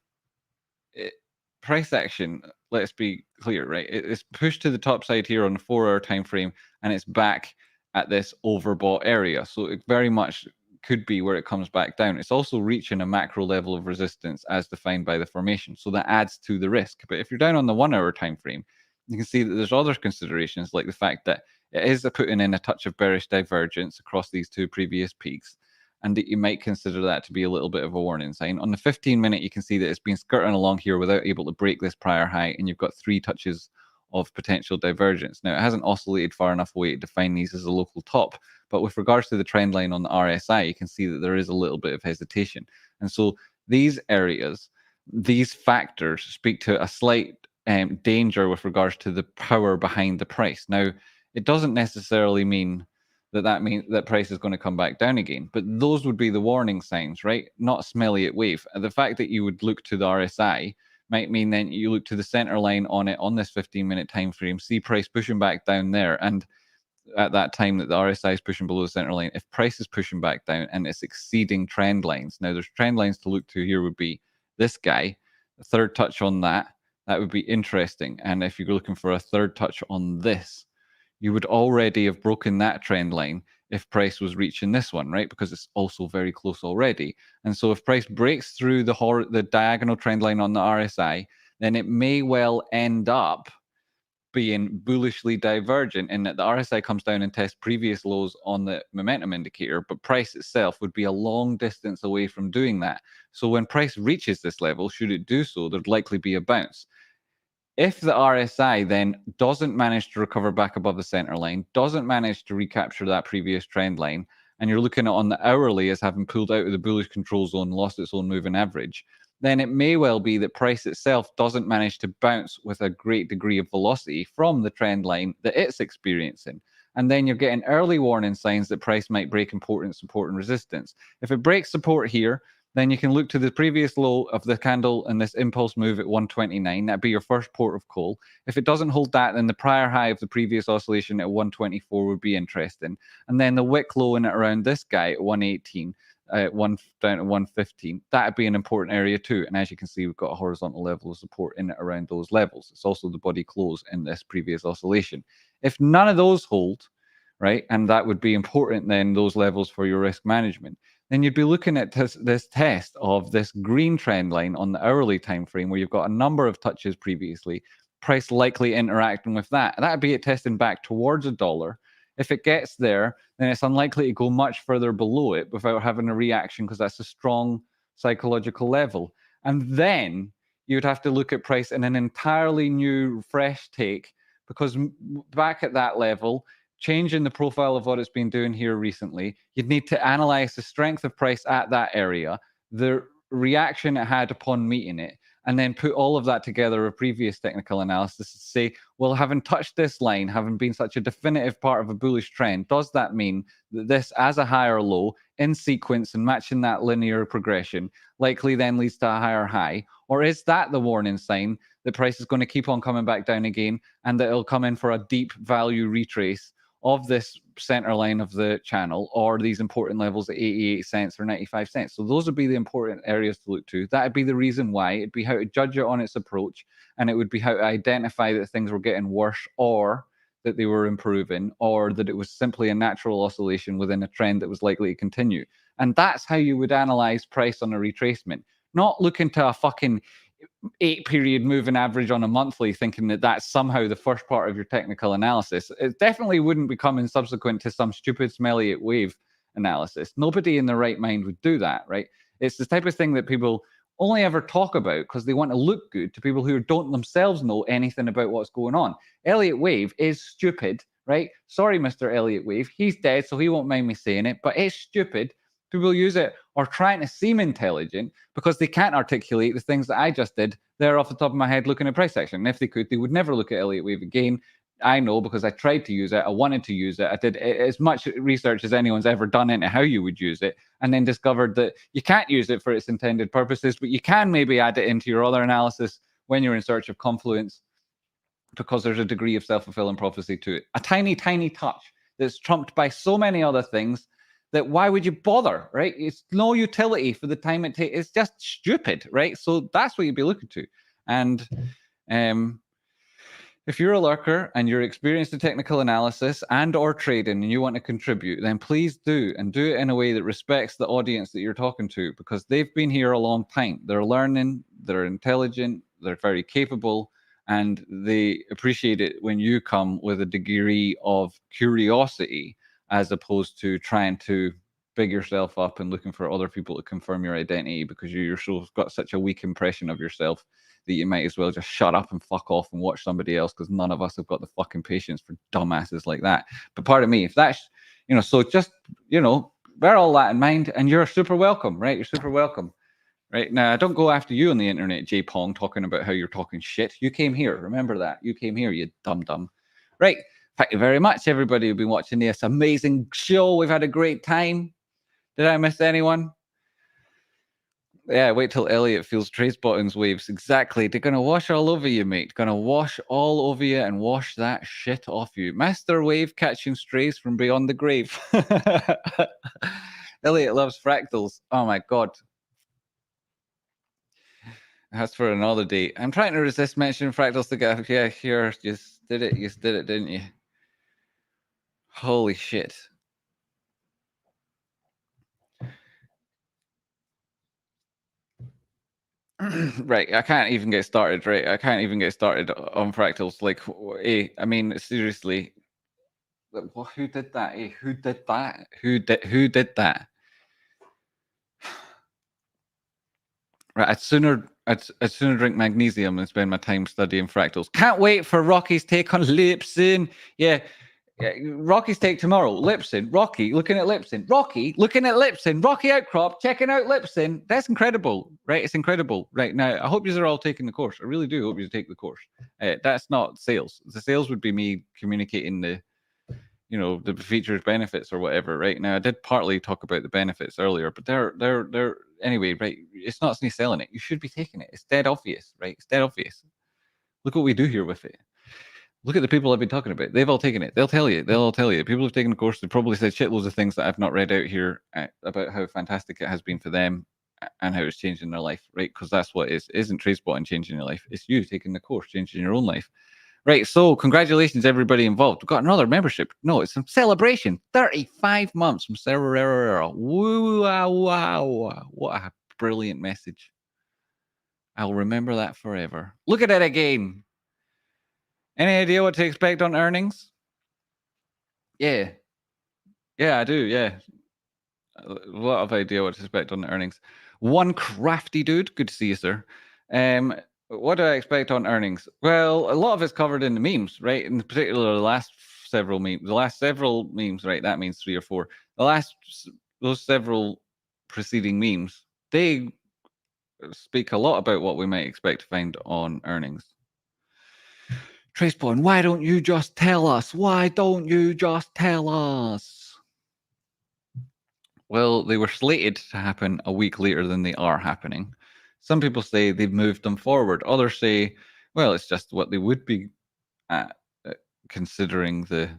Price action, let's be clear, right? It's pushed to the top side here on the 4-hour time frame, and it's back at this overbought area. So it very much could be where it comes back down. It's also reaching a macro level of resistance as defined by the formation. So that adds to the risk. But if you're down on the 1-hour time frame, you can see that there's other considerations, like the fact that it is putting in a touch of bearish divergence across these two previous peaks, and that you might consider that to be a little bit of a warning sign. On the 15-minute, you can see that it's been skirting along here without able to break this prior high, and you've got 3 touches of potential divergence. Now, it hasn't oscillated far enough away to define these as a local top, but with regards to the trend line on the RSI, you can see that there is a little bit of hesitation. And so these areas, these factors speak to a slight danger with regards to the power behind the price. Now, it doesn't necessarily mean that means that price is going to come back down again, but those would be the warning signs, right? Not smelly at wave. The fact that you would look to the RSI might mean then you look to the center line on it on this 15-minute time frame, see price pushing back down there, and at that time that the RSI is pushing below the center line, if price is pushing back down and it's exceeding trend lines. Now, there's trend lines to look to here would be this guy, the third touch on that would be interesting. And if you're looking for a third touch on this, you would already have broken that trend line if price was reaching this one, right? Because it's also very close already. And so if price breaks through the diagonal trend line on the RSI, then it may well end up being bullishly divergent in that the RSI comes down and tests previous lows on the momentum indicator, but price itself would be a long distance away from doing that. So when price reaches this level, should it do so, there'd likely be a bounce. If the RSI then doesn't manage to recover back above the center line, doesn't manage to recapture that previous trend line, and you're looking at on the hourly as having pulled out of the bullish control zone, lost its own moving average, then it may well be that price itself doesn't manage to bounce with a great degree of velocity from the trend line that it's experiencing. And then you're getting early warning signs that price might break important support and resistance. If it breaks support here, then you can look to the previous low of the candle and this impulse move at 129. That'd be your first port of call. If it doesn't hold that, then the prior high of the previous oscillation at 124 would be interesting. And then the wick low in it around this guy at 118, one down to 115, that'd be an important area too. And as you can see, we've got a horizontal level of support in it around those levels. It's also the body close in this previous oscillation. If none of those hold, right, and that would be important then, those levels for your risk management, then you'd be looking at this test of this green trend line on the hourly time frame where you've got a number of touches previously, price likely interacting with that. That'd be it testing back towards $1. If it gets there, then it's unlikely to go much further below it without having a reaction, because that's a strong psychological level. And then you'd have to look at price in an entirely new, fresh take, because back at that level, changing the profile of what it's been doing here recently, you'd need to analyze the strength of price at that area, the reaction it had upon meeting it, and then put all of that together with previous technical analysis to say, well, having touched this line, having been such a definitive part of a bullish trend, does that mean that this, as a higher low, in sequence and matching that linear progression, likely then leads to a higher high? Or is that the warning sign that price is going to keep on coming back down again, and that it'll come in for a deep value retrace of this center line of the channel, or these important levels at 88 cents or 95 cents? So those would be the important areas to look to. That would be the reason why. It'd be how to judge it on its approach, and it would be how to identify that things were getting worse, or that they were improving, or that it was simply a natural oscillation within a trend that was likely to continue. And that's how you would analyze price on a retracement, not look into a fucking 8-period moving average on a monthly thinking that that's somehow the first part of your technical analysis. It definitely wouldn't be coming subsequent to some stupid smelly wave analysis. Nobody in their right mind would do that, right? It's the type of thing that people only ever talk about because they want to look good to people who don't themselves know anything about what's going on. Elliott Wave is stupid, right? Sorry, Mr. Elliott Wave. He's dead, so he won't mind me saying it, but it's stupid. People use it or trying to seem intelligent because they can't articulate the things that I just did there off the top of my head looking at price action. And if they could, they would never look at Elliott Wave again. I know, because I tried to use it. I wanted to use it. I did as much research as anyone's ever done into how you would use it, and then discovered that you can't use it for its intended purposes, but you can maybe add it into your other analysis when you're in search of confluence, because there's a degree of self-fulfilling prophecy to it. A tiny, tiny touch that's trumped by so many other things that why would you bother, right? It's no utility for the time it takes. It's just stupid, right? So that's what you'd be looking to. And if you're a lurker and you're experienced in technical analysis and or trading and you want to contribute, then please do, and do it in a way that respects the audience that you're talking to, because they've been here a long time. They're learning, they're intelligent, they're very capable, and they appreciate it when you come with a degree of curiosity as opposed to trying to big yourself up and looking for other people to confirm your identity, because you're so got such a weak impression of yourself that you might as well just shut up and fuck off and watch somebody else, because none of us have got the fucking patience for dumbasses like that. But pardon me, if that's, so just, bear all that in mind, and you're super welcome, right? You're super welcome. Right now, I don't go after you on the internet, J Pong, talking about how you're talking shit. You came here. Remember that. You came here, you dumb. Right. Thank you very much, everybody who've been watching this amazing show. We've had a great time. Did I miss anyone? Yeah, wait till Elliot feels trace buttons waves. Exactly. They're going to wash all over you, mate. Going to wash all over you and wash that shit off you. Master Wave catching strays from beyond the grave. Elliot loves fractals. Oh, my God. That's for another day. I'm trying to resist mentioning fractals together. Yeah, here, just did it. You just did it, didn't you? Holy shit. Right, I can't even get started, right? I can't even get started on fractals. Like, I mean, seriously. Who did that? Who did that? Who did that? Right, I'd sooner drink magnesium than spend my time studying fractals. Can't wait for Rocky's take on LPSN. Yeah, Rocky's take tomorrow. Lipson. Rocky looking at Lipson. Rocky looking at Lipson. Rocky outcrop checking out Lipson. That's incredible, right? It's incredible, right? Now, I hope you are all taking the course. I really do hope you take the course. That's not sales. The sales would be me communicating the features, benefits, or whatever. Right now, I did partly talk about the benefits earlier, but they're anyway. Right? It's not me selling it. You should be taking it. It's dead obvious, right? It's dead obvious. Look what we do here with it. Look at the people I've been talking about. They've all taken it. They'll tell you. They'll all tell you. People who've taken the course, they probably said shitloads of things that I've not read out here about how fantastic it has been for them and how it's changing their life, right? Because that's what it is. It isn't TradeSpotting changing your life. It's you taking the course, changing your own life. Right, so congratulations, everybody involved. We've got another membership. No, it's some celebration. 35 months from Sarah. Wow. What a brilliant message. I'll remember that forever. Look at it again. Any idea what to expect on earnings? Yeah, I do, yeah. A lot of idea what to expect on earnings. One crafty dude, good to see you, sir. What do I expect on earnings? Well, a lot of it's covered in the memes, right? In particular, the last several memes, right? That means 3 or 4. Those several preceding memes, they speak a lot about what we might expect to find on earnings. TracePoint, why don't you just tell us? Why don't you just tell us? Well, they were slated to happen a week later than they are happening. Some people say they've moved them forward. Others say, well, it's just what they would be at, considering the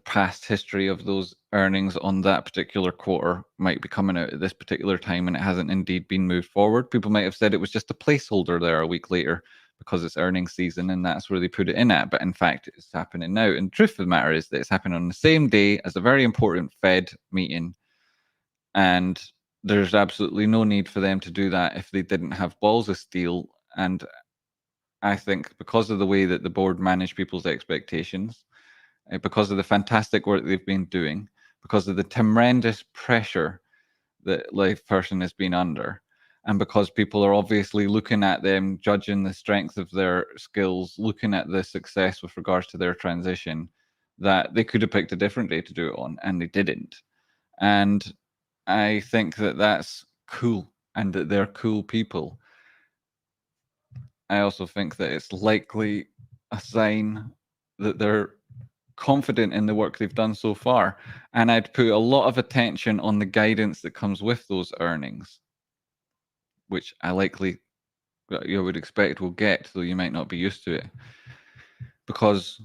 past history of those earnings on that particular quarter might be coming out at this particular time, and it hasn't indeed been moved forward. People might have said it was just a placeholder there a week later because it's earnings season and that's where they put it in at. But in fact, it's happening now. And the truth of the matter is that it's happening on the same day as a very important Fed meeting. And there's absolutely no need for them to do that if they didn't have balls of steel. And I think because of the way that the board manage people's expectations, because of the fantastic work they've been doing, because of the tremendous pressure that LivePerson has been under, and because people are obviously looking at them, judging the strength of their skills, looking at the success with regards to their transition, that they could have picked a different day to do it on, and they didn't. And I think that that's cool, and that they're cool people. I also think that it's likely a sign that they're confident in the work they've done so far. And I'd put a lot of attention on the guidance that comes with those earnings, which I would expect we'll get, though you might not be used to it. Because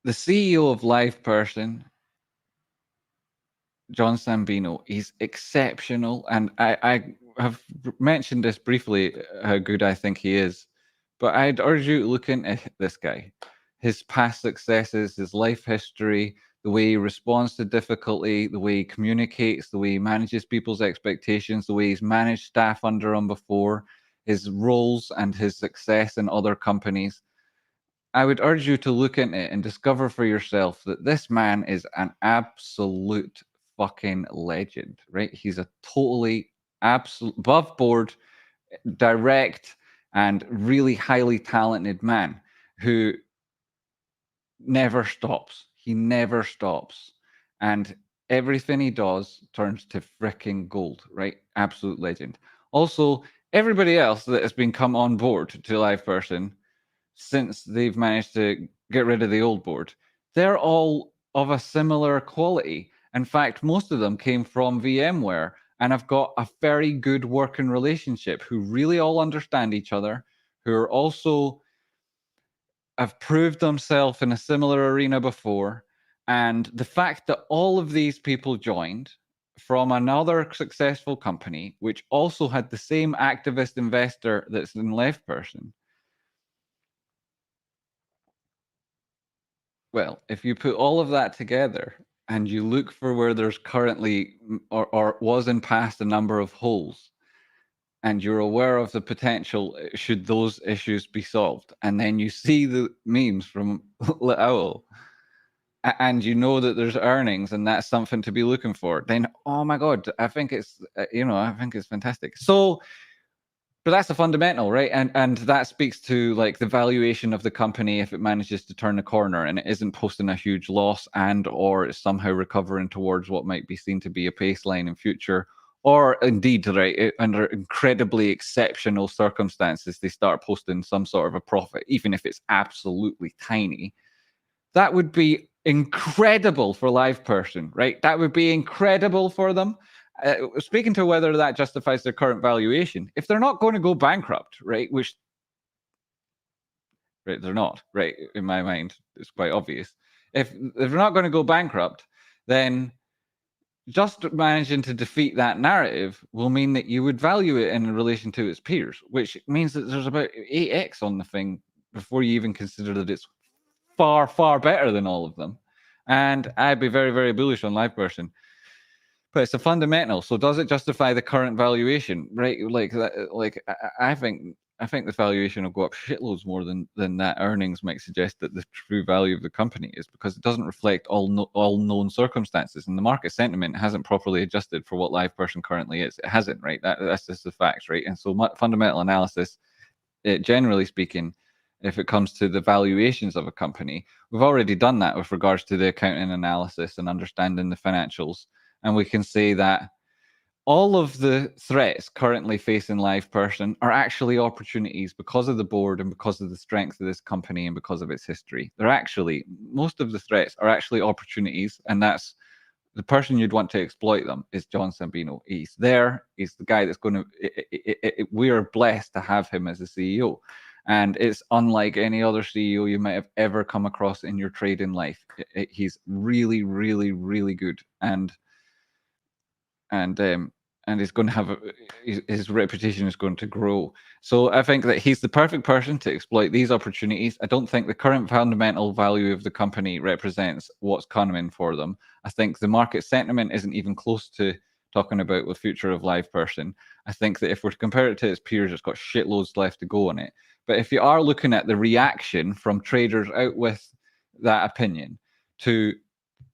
the CEO of LivePerson, John Sambino, he's exceptional. And I have mentioned this briefly, how good I think he is. But I'd urge you to look into this guy, his past successes, his life history, the way he responds to difficulty, the way he communicates, the way he manages people's expectations, the way he's managed staff under him before, his roles and his success in other companies. I would urge you to look into it and discover for yourself that this man is an absolute fucking legend, right? He's a totally absolute above board, direct, and really highly talented man who never stops. He never stops. And everything he does turns to freaking gold, right? Absolute legend. Also, everybody else that has been come on board to LivePerson since they've managed to get rid of the old board, they're all of a similar quality. In fact, most of them came from VMware and have got a very good working relationship, who really all understand each other, who are also have proved themselves in a similar arena before. And the fact that all of these people joined from another successful company, which also had the same activist investor that's in LivePerson. Well, if you put all of that together and you look for where there's currently or was in past a number of holes, and you're aware of the potential should those issues be solved, and then you see the memes from Owl, and you know that there's earnings and that's something to be looking for, then oh my god, I think it's I think it's fantastic. So But that's the fundamental, right? And that speaks to like the valuation of the company if it manages to turn the corner and it isn't posting a huge loss and or is somehow recovering towards what might be seen to be a baseline in future. Or indeed, right, under incredibly exceptional circumstances, they start posting some sort of a profit, even if it's absolutely tiny. That would be incredible for LivePerson, right? That would be incredible for them. Speaking to whether that justifies their current valuation, if they're not going to go bankrupt, right, which right, they're not, right, in my mind, it's quite obvious. If they're not going to go bankrupt, then just managing to defeat that narrative will mean that you would value it in relation to its peers, which means that there's about 8x on the thing before you even consider that it's far, far better than all of them. And I'd be very, very bullish on LivePerson. But it's a fundamental. So does it justify the current valuation? Right? Like that. Like I think the valuation will go up shitloads more than that earnings might suggest that the true value of the company is, because it doesn't reflect all known circumstances, and the market sentiment hasn't properly adjusted for what LivePerson currently is. It hasn't, right? That's just the facts, right? And so fundamental analysis, generally speaking, if it comes to the valuations of a company, we've already done that with regards to the accounting analysis and understanding the financials. And we can say that all of the threats currently facing LivePerson are actually opportunities because of the board and because of the strength of this company and because of its history. They're actually, most of the threats are actually opportunities, and that's the person you'd want to exploit them is John Sabino. He's there. He's the guy that's going to. We are blessed to have him as a CEO, and it's unlike any other CEO you might have ever come across in your trading life. He's really, really, really good, and and um, he's going to have his reputation is going to grow. So I think that he's the perfect person to exploit these opportunities. I don't think the current fundamental value of the company represents what's coming for them. I think the market sentiment isn't even close to talking about the future of LivePerson. I think that if we're to compare it to its peers, it's got shitloads left to go on it. But if you are looking at the reaction from traders out with that opinion to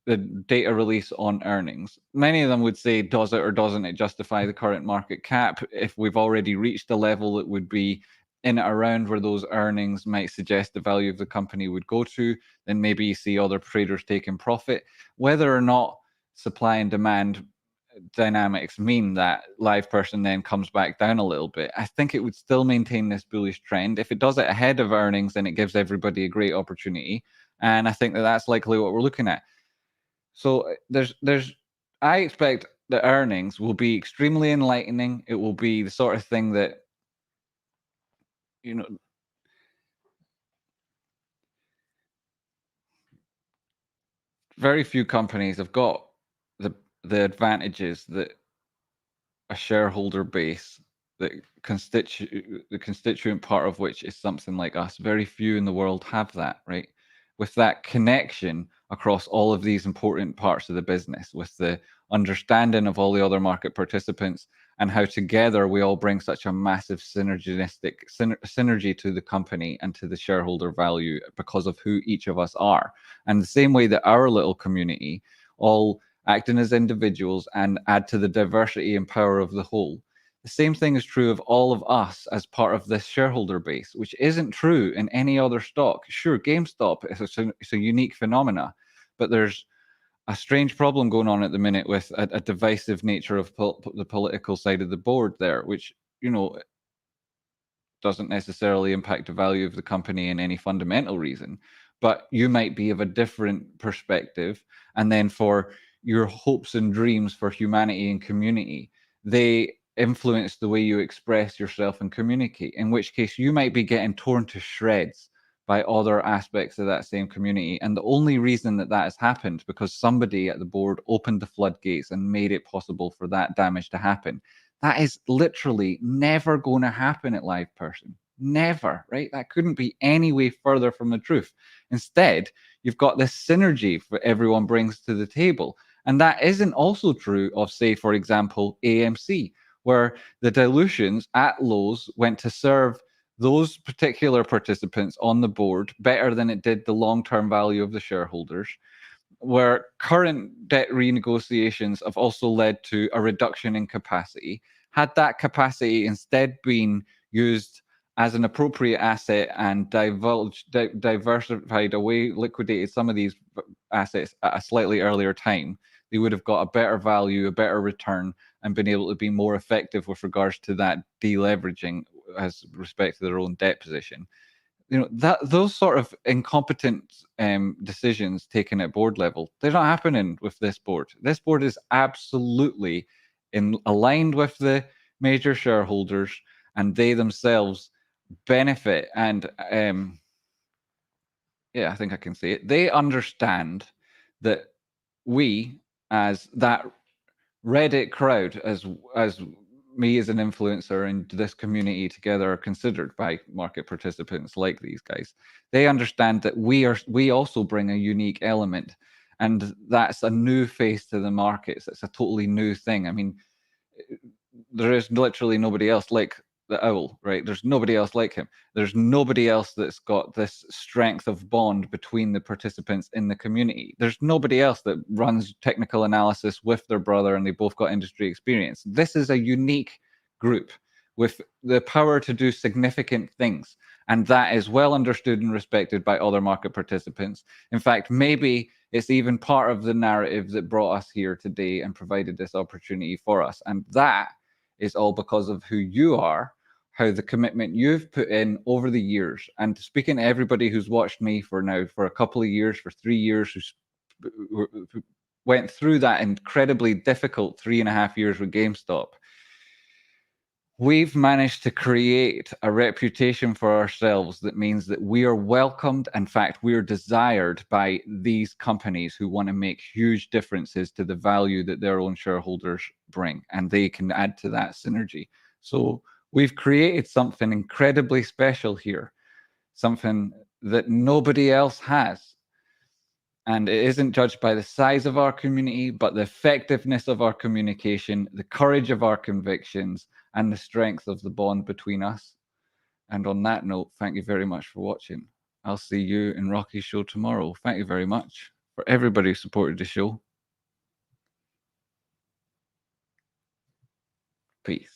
the data release on earnings, many of them would say, does it or doesn't it justify the current market cap? If we've already reached a level that would be in around where those earnings might suggest the value of the company would go to, then maybe you see other traders taking profit. Whether or not supply and demand dynamics mean that LivePerson then comes back down a little bit, I think it would still maintain this bullish trend. If it does it ahead of earnings, then it gives everybody a great opportunity. And I think that that's likely what we're looking at. So I expect the earnings will be extremely enlightening. It will be the sort of thing that, you know, very few companies have got the advantages that a shareholder base, the constituent part of which is something like us. Very few in the world have that, right? With that connection across all of these important parts of the business, with the understanding of all the other market participants and how together we all bring such a massive synergy to the company and to the shareholder value because of who each of us are. And the same way that our little community all acting as individuals and add to the diversity and power of the whole. The same thing is true of all of us as part of this shareholder base, which isn't true in any other stock. Sure, GameStop is a unique phenomena, but there's a strange problem going on at the minute with a divisive nature of the political side of the board there, which, you know, doesn't necessarily impact the value of the company in any fundamental reason, but you might be of a different perspective. And then for your hopes and dreams for humanity and community, they influence the way you express yourself and communicate, in which case you might be getting torn to shreds by other aspects of that same community. And the only reason that has happened because somebody at the board opened the floodgates and made it possible for that damage to happen. That is literally never going to happen at LivePerson. Never, right? That couldn't be any way further from the truth. Instead, you've got this synergy that everyone brings to the table. And that isn't also true of, say, for example, AMC, where the dilutions at lows went to serve those particular participants on the board better than it did the long-term value of the shareholders, where current debt renegotiations have also led to a reduction in capacity. had that capacity instead been used as an appropriate asset and diversified away, liquidated some of these assets at a slightly earlier time, they would have got a better value, a better return, and been able to be more effective with regards to that deleveraging as respect to their own debt position. That those sort of incompetent decisions taken at board level, they're not happening with this board. This board is absolutely aligned with the major shareholders, and they themselves benefit. And yeah, I think I can say it. They understand that we, as that Reddit crowd, as me as an influencer and this community together are considered by market participants like these guys. They understand that we also bring a unique element, and that's a new face to the markets. It's a totally new thing. I mean, there is literally nobody else like the owl, right? There's nobody else like him. There's nobody else that's got this strength of bond between the participants in the community. There's nobody else that runs technical analysis with their brother and they both got industry experience. This is a unique group with the power to do significant things. And that is well understood and respected by other market participants. In fact, maybe it's even part of the narrative that brought us here today and provided this opportunity for us. And that is all because of who you are, how the commitment you've put in over the years. And speaking to everybody who's watched me for a couple of years, for 3 years, who went through that incredibly difficult 3.5 years with GameStop, we've managed to create a reputation for ourselves that means that we are welcomed. In fact, we are desired by these companies who want to make huge differences to the value that their own shareholders bring, and they can add to that synergy. So we've created something incredibly special here, something that nobody else has. And it isn't judged by the size of our community, but the effectiveness of our communication, the courage of our convictions, and the strength of the bond between us. And on that note, thank you very much for watching. I'll see you in Rocky's show tomorrow. Thank you very much for everybody who supported the show. Peace.